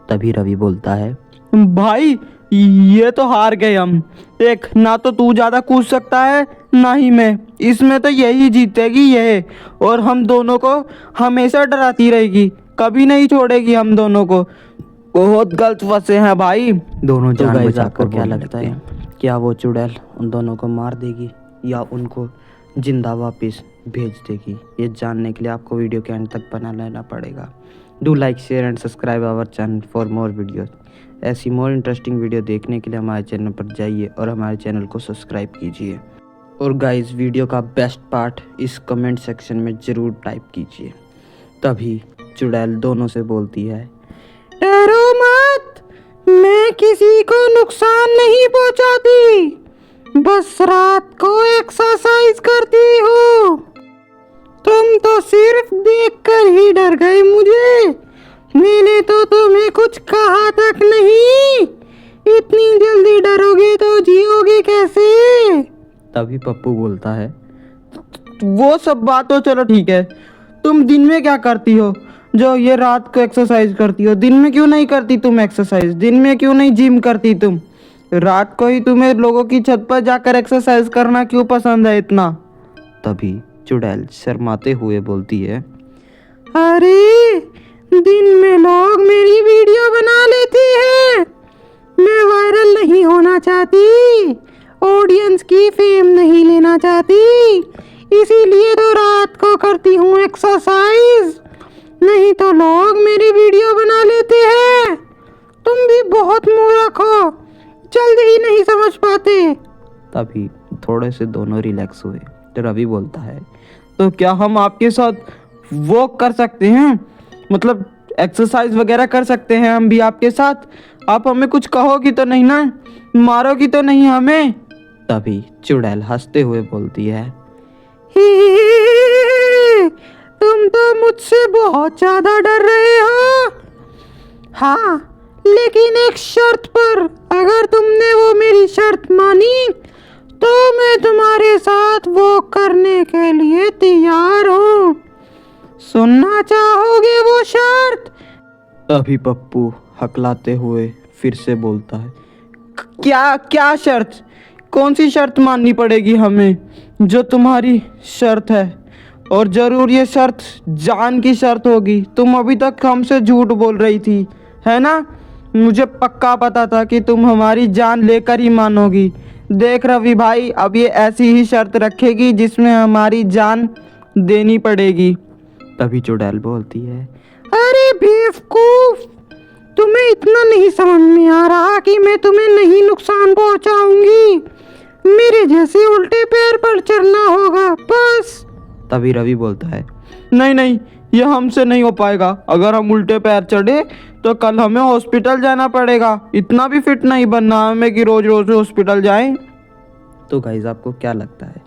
तभी रवि बोलता है, भाई ये तो हार गए हम। देख, ना तो तू ज़्यादा कूद सकता है ना ही मैं, इसमें तो यही जीतेगी ये, और हम दोनों को हमेशा डराती रहेगी, कभी नहीं छोड़ेगी हम दोनों को। बहुत गलत फंसे हैं भाई। दोनों तो जान guys, बचाकर आपको क्या बोलने लगता लगते है? हैं। क्या वो चुड़ैल उन दोनों को मार देगी या उनको जिंदा वापस भेज देगी? ये जानने के लिए आपको वीडियो के एंड तक बना लेना पड़ेगा। Do like, share and subscribe our channel for more videos. ऐसी मोर इंटरेस्टिंग वीडियो देखने के लिए हमारे चैनल पर जाइए और हमारे चैनल को सब्सक्राइब कीजिए। और गाइस, वीडियो का बेस्ट पार्ट इस कमेंट सेक्शन में ज़रूर टाइप कीजिए। तभी चुड़ैल दोनों से बोलती है, डरो मत, मैं किसी को नुकसान नहीं पहुंचाती, बस रात को एक्सरसाइज करती हूँ। तुम तो सिर्फ देखकर ही डर गए मुझे, मैंने तो तुम्हें कुछ कहा तक नहीं। इतनी जल्दी डरोगे तो जियोगे कैसे? तभी पप्पू बोलता है, वो सब बात तो चलो ठीक है, तुम दिन में क्या करती हो जो ये रात को एक्सरसाइज करती हो? दिन में क्यों नहीं करती तुम एक्सरसाइज? दिन में क्यों नहीं जिम करती तुम? रात को ही तुम्हें लोगों की छत पर जाकर एक्सरसाइज करना क्यों पसंद है इतना? तभी चुड़ैल शर्माते हुए बोलती है, अरे दिन में लोग मेरी वीडियो बना लेते हैं, मैं वायरल नहीं होना चाहती, ऑडियंस की फेम नहीं लेना चाहती, इसीलिए तो रात को करती हूँ एक्सरसाइज, नहीं तो लोग मेरी वीडियो बना लेते हैं। तुम भी बहुत मूर्ख हो, जल्दी ही नहीं समझ पाते। तभी थोड़े से दोनों रिलैक्स हुए तो रवि बोलता है, तो क्या हम आपके साथ वॉक कर सकते हैं, मतलब एक्सरसाइज वगैरह कर सकते हैं हम भी आपके साथ? आप हमें कुछ कहोगी तो नहीं ना, मारोगी तो नहीं हमें? तभी चुड़ैल हंसते हुए बोलती है, ही, तुम तो मुझसे बहुत ज्यादा डर रहे हो। हाँ, लेकिन एक शर्त पर, अगर तुमने वो मेरी शर्त मानी तो मैं तुम्हारे साथ वो करने के लिए तैयार हूँ। सुनना चाहोगे वो शर्त? तभी पप्पू हकलाते हुए फिर से बोलता है, क्या क्या शर्त? कौन सी शर्त माननी पड़ेगी हमें जो तुम्हारी शर्त है? और जरूर ये शर्त जान की शर्त होगी। तुम अभी तक हमसे झूठ बोल रही थी, है ना? मुझे पक्का पता था कि तुम हमारी जान लेकर ही मानोगी। देख रवि भाई, अब ये ऐसी ही शर्त रखेगी जिसमें हमारी जान देनी पड़ेगी। तभी चुड़ैल बोलती है, अरे बेवकूफ, तुम्हें इतना नहीं समझ में आ रहा कि मैं तुम्हें नहीं नुकसान पहुंचाऊंगी। मेरे जैसे उल्टे पैर पर चढ़ना होगा बस। तभी रवि बोलता है, नहीं नहीं, ये हमसे नहीं हो पाएगा। अगर हम उल्टे पैर चढ़े तो कल हमें हॉस्पिटल जाना पड़ेगा। इतना भी फिट नहीं बनना हमें कि रोज रोज हॉस्पिटल जाएं। तो गाइस, आपको क्या लगता है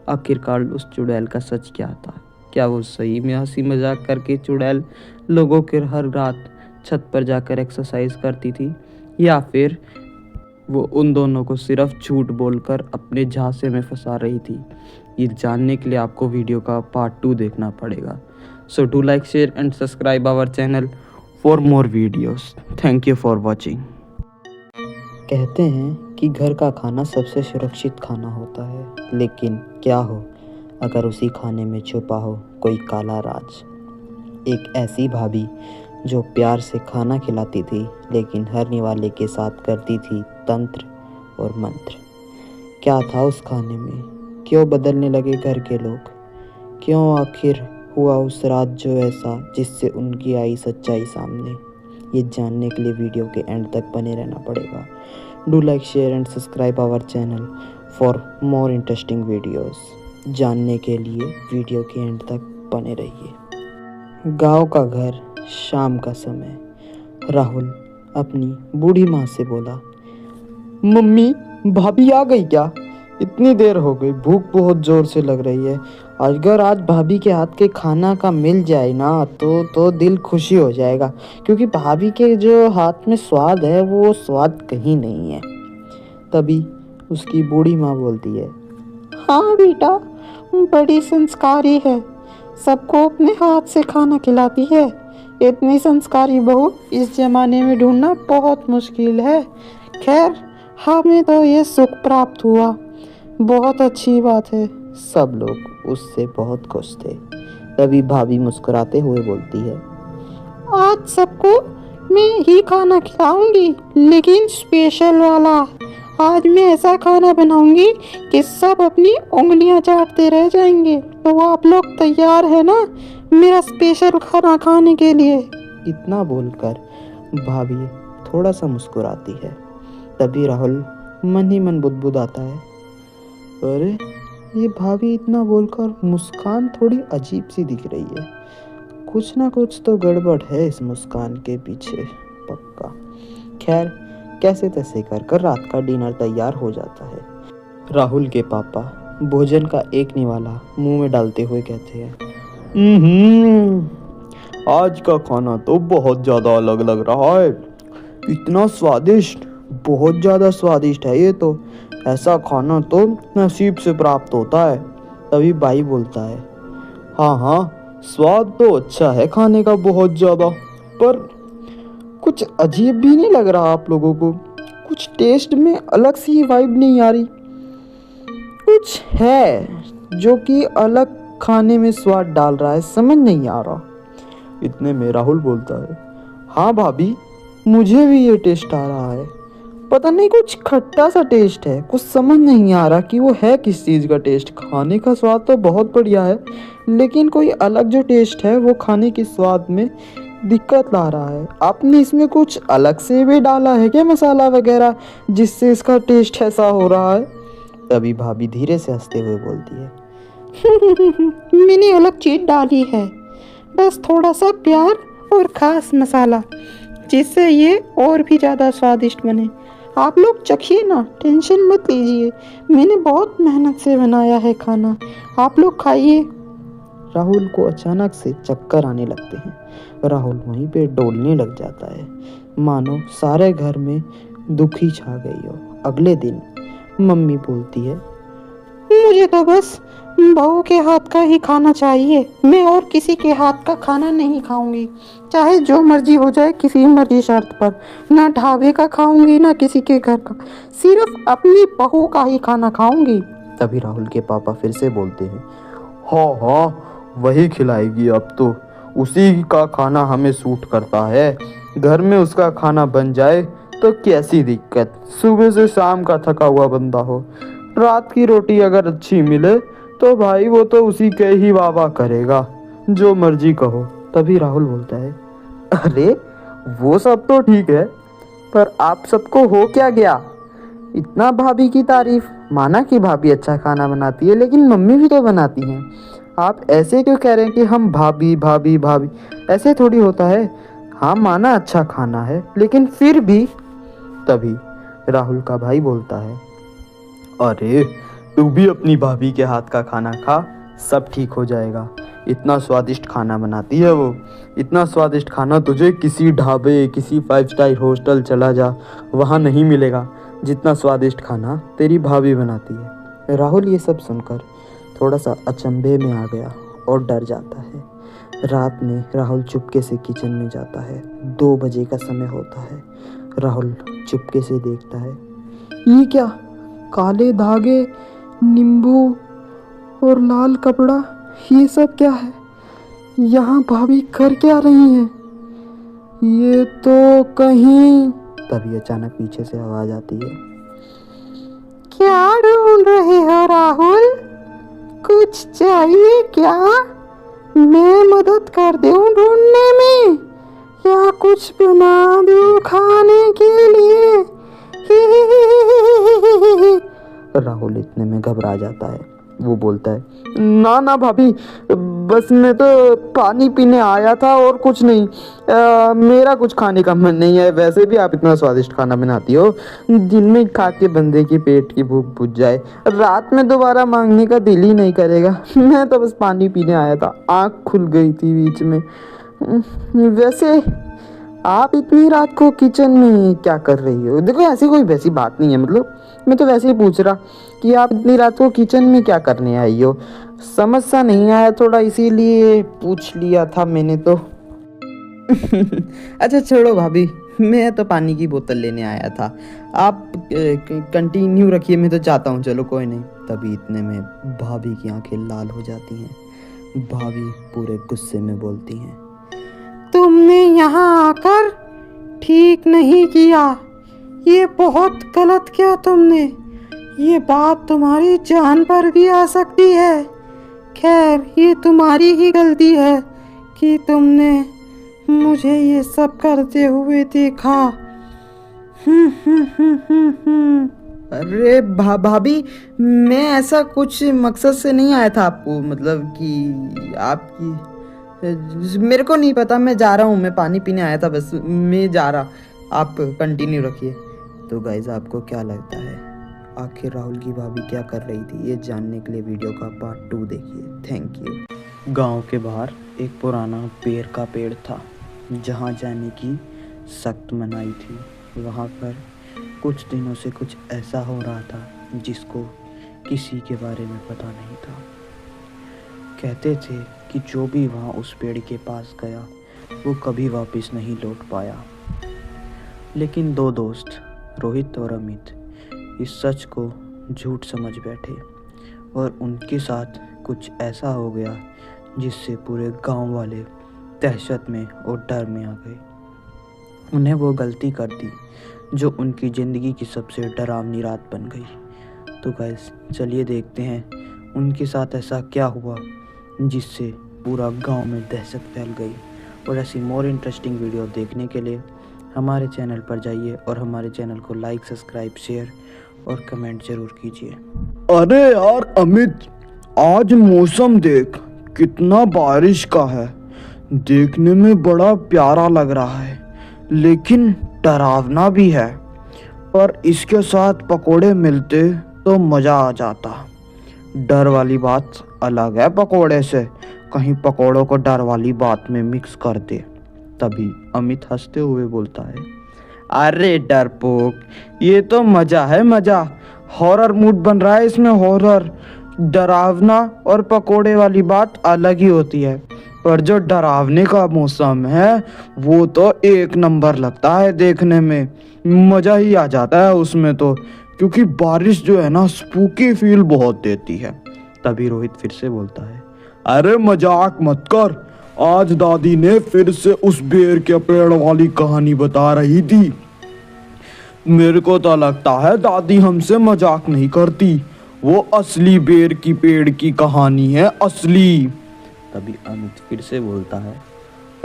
आखिरकार उस चुड़ैल का सच क्या था? क्या वो सही में हंसी मजाक करके चुड़ैल लोगों के हर रात छत पर जाकर एक्सरसाइज करती थी, या फिर वो उन दोनों को सिर्फ झूठ बोलकर अपने झांसे में फंसा रही थी? ये जानने के लिए आपको वीडियो का पार्ट 2 देखना पड़ेगा। So do like, share and subscribe our channel for more videos. Thank you for watching. कहते हैं कि घर का खाना सबसे सुरक्षित खाना होता है, लेकिन क्या हो अगर उसी खाने में छुपा हो कोई काला राज? एक ऐसी भाभी जो प्यार से खाना खिलाती थी, लेकिन हर निवाले के साथ करती थी तंत्र और मंत्र। क्या था उस खाने में? क्यों बदलने लगे घर के लोग? क्यों आखिर हुआ उस रात जो ऐसा जिससे उनकी आई सच्चाई सामने? ये जानने के लिए वीडियो के एंड तक बने रहना पड़ेगा। Do like, share and subscribe our channel for more interesting videos. जानने के लिए वीडियो के एंड तक बने रहिए। गांव का घर, शाम का समय। राहुल अपनी बूढ़ी माँ से बोला, मम्मी, भाभी आ गई क्या? इतनी देर हो गई, भूख बहुत जोर से लग रही है। अगर आज भाभी के हाथ के खाना का मिल जाए ना तो दिल खुशी हो जाएगा, क्योंकि भाभी के जो हाथ में स्वाद है वो स्वाद कहीं नहीं है। तभी उसकी बूढ़ी माँ बोलती है, हाँ बेटा, बड़ी संस्कारी है, सबको अपने हाथ से खाना खिलाती है। इतनी संस्कारी बहू इस जमाने में ढूंढना बहुत मुश्किल है। खैर, हमें तो ये सुख प्राप्त हुआ, बहुत अच्छी बात है। सब लोग उससे बहुत खुश थे। तभी भाभी मुस्कुराते हुए बोलती है, आज सबको मैं ही खाना खिलाऊंगी, लेकिन स्पेशल वाला। आज मैं ऐसा खाना बनाऊंगी कि सब अपनी उंगलियां चाटते रह जाएंगे। तो आप लोग तैयार है ना मेरा स्पेशल खाना खाने के लिए? इतना बोलकर भाभी थोड़ा सा मुस्कुराती है। तभी राहुल मन ही मन बुदबुदाता है, अरे ये भाभी इतना बोलकर मुस्कान थोड़ी अजीब सी दिख रही है। कुछ ना कुछ तो गड़बड़ है इस मुस्कान के पीछे, पक्का। खैर, कैसे तैसे कर रात का डिनर तैयार हो जाता है। राहुल के पापा भोजन का एक निवाला मुंह में डालते हुए कहते हैं, आज का खाना तो बहुत ज़्यादा अलग लग रहा है। इतना स्वादिष्ट, बहुत ज़्यादा स्वादिष्ट है ये तो। ऐसा खाना तो नसीब से प्राप्त होता है। तभी भाई बोलता है, हाँ हाँ, स्वाद तो अच्छा है खाने का बहुत ज़्यादा, पर कुछ अजीब भी नहीं लग रहा आप लोगों को? कुछ टेस्ट में अलग सी वाइब नहीं आ रही? कुछ है जो कि अलग खाने में स्वाद डाल रहा है, समझ नहीं आ रहा। इतने में राहुल बोलता है, हाँ भाभी, मुझे भी ये टेस्ट आ रहा है। पता नहीं कुछ खट्टा सा टेस्ट है, कुछ समझ नहीं आ रहा कि वो है किस चीज़ का टेस्ट। खाने का स्वाद तो बहुत बढ़िया है, लेकिन कोई अलग जो टेस्ट है वो खाने के स्वाद में दिक्कत ला रहा है। आपने इसमें कुछ अलग से भी डाला है क्या मसाला वगैरह, जिससे इसका टेस्ट ऐसा हो रहा है? तभी भाभी धीरे से हंसते हुए बोलती है, मैंने अलग चीज डाली है, बस थोड़ा सा प्यार और खास मसाला, जिससे ये और भी ज़्यादा स्वादिष्ट बने। आप लोग चखिए ना, टेंशन मत लीजिए, मैंने बहुत मेहनत से बनाया है खाना, आप लोग खाइए। राहुल को अचानक से चक्कर आने लगते हैं। राहुल वहीं पे डोलने लग जाता है, मानो सारे घर में दुखी छा गई हो। अगले दिन मम्मी बोलती है, मुझे तो बस बहू के हाथ का ही खाना चाहिए, मैं और किसी के हाथ का खाना नहीं खाऊंगी, चाहे जो मर्जी हो जाए, किसी मर्जी शर्त पर। ना ढाबे का खाऊंगी ना किसी के घर का, सिर्फ अपनी बहू का ही खाना खाऊंगी। तभी राहुल के पापा फिर से बोलते हैं, हाँ हाँ, वही खिलाएगी, अब तो उसी का खाना हमें सूट करता है। घर में उसका खाना बन जाए तो कैसी दिक्कत, सुबह से शाम का थका हुआ बंदा हो, रात की रोटी अगर अच्छी मिले तो भाई वो तो उसी के ही वाह करेगा, जो मर्जी कहो। तभी राहुल बोलता है, अरे वो सब तो ठीक है, पर आप सबको हो क्या गया? इतना भाभी की तारीफ, माना कि भाभी अच्छा खाना बनाती है, लेकिन मम्मी भी तो बनाती हैं। आप ऐसे क्यों कह रहे हैं कि हम भाभी भाभी भाभी? ऐसे थोड़ी होता है। हाँ माना अच्छा खाना है, लेकिन फिर भी। तभी राहुल का भाई बोलता है, अरे तू भी अपनी भाभी के हाथ का खाना खा, सब ठीक हो जाएगा। इतना स्वादिष्ट खाना बनाती है वो, इतना स्वादिष्ट खाना तुझे किसी ढाबे, किसी 5 स्टार हॉस्टल चला जा, वहाँ नहीं मिलेगा जितना स्वादिष्ट खाना तेरी भाभी बनाती है। राहुल ये सब सुनकर थोड़ा सा अचंभे में आ गया और डर जाता है। रात में राहुल चुपके से किचन में जाता है। 2 बजे का समय होता है। राहुल चुपके से देखता है, ये क्या, काले धागे, नींबू और लाल कपड़ा, ये सब क्या है? यहाँ भाभी कर क्या रही हैं? ये तो कहीं। तभी अचानक पीछे से आवाज आती है, क्या ढूंढ रहे हो राहुल, कुछ चाहिए क्या? मैं मदद कर दूं ढूंढने में, या कुछ बना दूं खाने के लिए? राहुल इतने में घबरा जाता है। वो बोलता है, ना ना भाभी, बस मैं तो पानी पीने आया था और कुछ नहीं। मेरा कुछ खाने का मन नहीं है। वैसे भी आप इतना स्वादिष्ट खाना बनाती हो, दिन में खा के बंदे की पेट की भूख बुझ जाए, रात में दोबारा मांगने का दिल ही नहीं करेगा। मैं तो बस पानी पीने आया था, आँख खुल गई थी बीच में। वैसे आप इतनी रात को किचन में क्या कर रही हो? देखो ऐसी कोई वैसी बात नहीं है, मतलब मैं तो वैसे ही पूछ रहा कि आप इतनी रात को किचन में क्या करने आई हो। समझ सा नहीं आया थोड़ा, इसीलिए पूछ लिया था मैंने तो। अच्छा छोड़ो भाभी, मैं तो पानी की बोतल लेने आया था, आप कंटिन्यू रखिए, मैं तो चाहता हूँ, चलो कोई नहीं। तभी इतने में भाभी की आंखें लाल हो जाती हैं। भाभी पूरे गुस्से में बोलती हैं, तुमने यहाँ आकर ठीक नहीं किया, ये बहुत गलत किया तुमने, ये बात तुम्हारी जान पर भी आ सकती है। खैर ये तुम्हारी ही गलती है कि तुमने मुझे ये सब करते हुए देखा। अरे भाभी, मैं ऐसा कुछ मकसद से नहीं आया था आपको, मतलब कि आपकी, मेरे को नहीं पता, मैं जा रहा हूँ, मैं पानी पीने आया था बस, मैं जा रहा, आप कंटिन्यू रखिए। तो गाइस आपको क्या लगता है आखिर राहुल की भाभी क्या कर रही थी? ये जानने के लिए वीडियो का पार्ट 2 देखिए। Thank you. गांव के बाहर एक पुराना पेड़ का पेड़ था, जहां जाने की सख्त मनाही थी। वहां पर कुछ दिनों से कुछ ऐसा हो रहा था जिसको किसी के बारे में पता नहीं था। कहते थे कि जो भी वहाँ उस पेड़ के पास गया वो कभी वापस नहीं लौट पाया। लेकिन 2 दोस्त रोहित और अमित इस सच को झूठ समझ बैठे और उनके साथ कुछ ऐसा हो गया जिससे पूरे गांव वाले दहशत में और डर में आ गए। उन्हें वो गलती कर दी जो उनकी ज़िंदगी की सबसे डरावनी रात बन गई। तो गाइस चलिए देखते हैं उनके साथ ऐसा क्या हुआ जिससे पूरा गांव में दहशत फैल गई। और ऐसी मोर इंटरेस्टिंग वीडियो देखने के लिए हमारे चैनल पर जाइए और हमारे चैनल को लाइक, सब्सक्राइब, शेयर और कमेंट ज़रूर कीजिए। अरे यार अमित, आज मौसम देख कितना बारिश का है। देखने में बड़ा प्यारा लग रहा है लेकिन डरावना भी है। पर इसके साथ पकोड़े मिलते तो मज़ा आ जाता। डर वाली बात अलग है पकोड़े से, कहीं पकोड़ों को डर वाली बात में मिक्स कर दे। तभी अमित हंसते हुए बोलता है, अरे डरपोक, ये तो मज़ा है मज़ा। हॉरर मूड बन रहा है इसमें, हॉरर। डरावना और पकोड़े वाली बात अलग ही होती है, पर जो डरावने का मौसम है वो तो एक नंबर लगता है देखने में। मज़ा ही आ जाता है उसमें तो, क्योंकि बारिश जो है ना स्पूकी फील बहुत देती है। तभी रोहित फिर से बोलता है, अरे मजाक मत कर। आज दादी ने फिर से उस बेर के पेड़ वाली कहानी बता रही थी। मेरे को तो लगता है दादी हमसे मजाक नहीं करती, वो असली बेर की पेड़ की कहानी है, असली। तभी अमित फिर से बोलता है,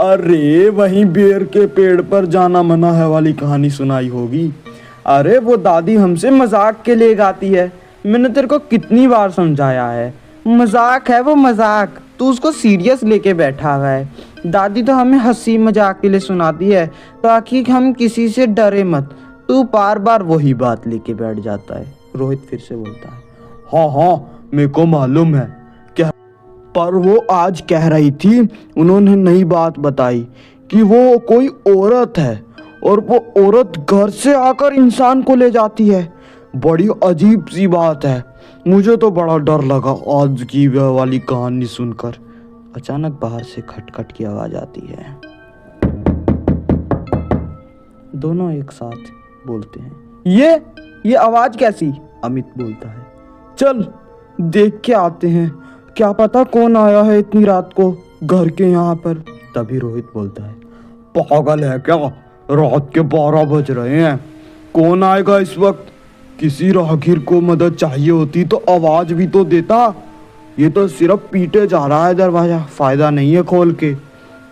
अरे वहीं बेर के पेड़ पर जाना मना है वाली कहानी सुनाई होगी। अरे वो दादी हमसे मजाक के लिए गाती है, मैंने तेरे को कितनी बार समझाया है। मजाक है वो, मजाक। तू उसको सीरियस लेके बैठा हुआ है। दादी तो हमें हंसी मजाक के लिए सुनाती है ताकि हम किसी से डरे मत। तू बार बार वही बात लेके बैठ जाता है। रोहित फिर से बोलता है, हाँ हाँ मेरे को मालूम है क्या, पर वो आज कह रही थी, उन्होंने नई बात बताई कि वो कोई औरत है और वो औरत घर से आकर इंसान को ले जाती है। बड़ी अजीब सी बात है, मुझे तो बड़ा डर लगा आज की वह वाली कहानी सुनकर। अचानक बाहर से खटखट की आवाज़ आती है। दोनों एक साथ बोलते हैं, ये आवाज़ कैसी? अमित बोलता है, चल देख के आते हैं, क्या पता कौन आया है इतनी रात को घर के यहाँ पर। तभी रोहित बोलता है, पागल है क्या, रात के 12 बज रहे हैं, कौन आएगा इस वक्त? किसी राहगीर को मदद चाहिए होती तो आवाज भी तो देता। ये तो सिर्फ पीटे जा रहा है दरवाजा, फायदा नहीं है खोल के।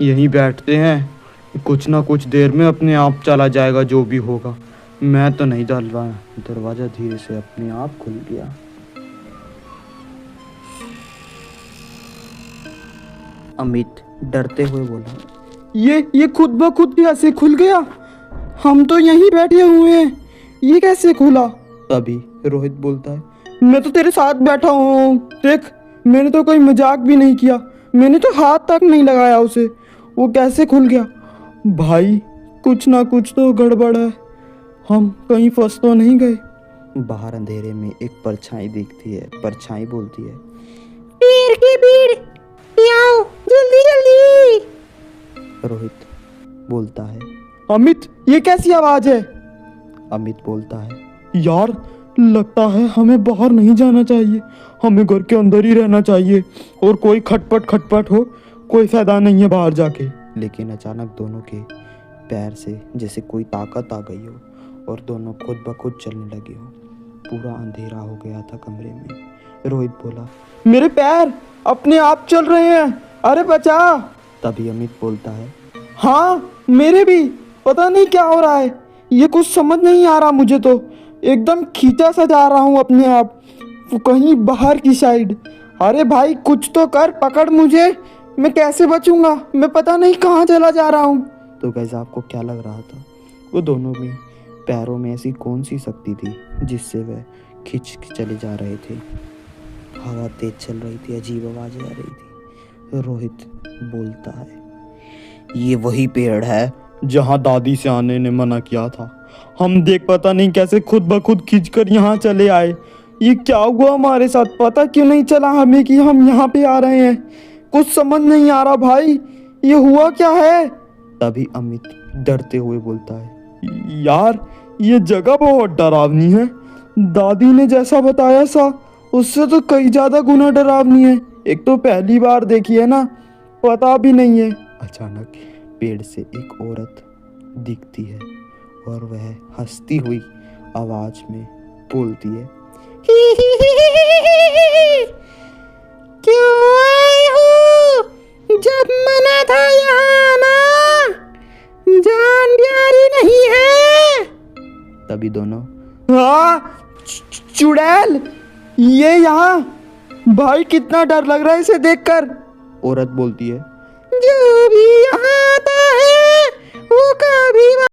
यहीं बैठते हैं, कुछ ना कुछ देर में अपने आप चला जाएगा जो भी होगा। मैं तो नहीं डाल रहा। दरवाजा धीरे से अपने आप खुल गया। अमित डरते हुए बोला, ये खुद ब खुद कैसे खुल गया? हम तो यहीं बैठे हुए हैं, ये कैसे खुला? तभी रोहित बोलता है, मैं तो तेरे साथ बैठा हूँ, देख मैंने तो कोई मजाक भी नहीं किया, मैंने तो हाथ तक नहीं लगाया उसे, वो कैसे खुल गया? भाई कुछ ना कुछ तो गड़बड़ है, हम कहीं फंस तो नहीं गए? बाहर अंधेरे में एक परछाई दिखती है। परछाई बोलती है, पेड़ की भीड़, आओ जल्दी जल्दी। रोहित बोलता है, अमित ये कैसी आवाज है? अमित बोलता है, यार लगता है हमें बाहर नहीं जाना चाहिए, हमें घर के अंदर ही रहना चाहिए, और कोई खटपट हो, कोई फायदा नहीं है बाहर जाके। लेकिन अचानक दोनों के पैर से जैसे कोई ताकत आ गई हो और दोनों खुद ब खुद चलने लगे हो। पूरा अंधेरा हो गया था कमरे में। रोहित बोला, मेरे पैर अपने आप चल रहे हैं, अरे बचा। तभी अमित बोलता है, हाँ मेरे भी, पता नहीं क्या हो रहा है, ये कुछ समझ नहीं आ रहा मुझे तो, एकदम खींचा सा जा रहा हूँ अपने आप, वो कहीं बाहर की साइड। अरे भाई कुछ तो कर, पकड़ मुझे, मैं कैसे बचूंगा, मैं पता नहीं कहाँ चला जा रहा हूँ। तो गाइस आपको क्या लग रहा था? वो दोनों में पैरों में ऐसी कौन सी शक्ति थी जिससे वह खिंच के चले जा रहे थे? हवा तेज चल रही थी, अजीब आवाजें आ रही थी। रोहित बोलता है, ये वही पेड़ है जहाँ दादी से आने ने मना किया था। हम देख पता नहीं कैसे खुद ब खुद खींचकर यहाँ चले आए। ये क्या हुआ हमारे साथ, पता क्यों नहीं चला हमें कि हम यहाँ पे आ रहे हैं? कुछ समझ नहीं आ रहा भाई, ये हुआ क्या है? तभी अमित डरते हुए बोलता है, यार ये जगह बहुत डरावनी है, दादी ने जैसा बताया सा उससे तो कई ज्यादा गुना डरावनी है। एक तो पहली बार देखी है ना, पता भी नहीं है। अचानक पेड़ से एक औरत दिखती है और वह हंसती हुई आवाज में बोलती है, क्यों आए हो? जब मना था यहाँ आना, जान प्यारी नहीं है। तभी दोनों, हाँ चुड़ैल, ये यहाँ, भाई कितना डर लग रहा है इसे देखकर। औरत बोलती है, जो भी यहाँ आता है वो कभी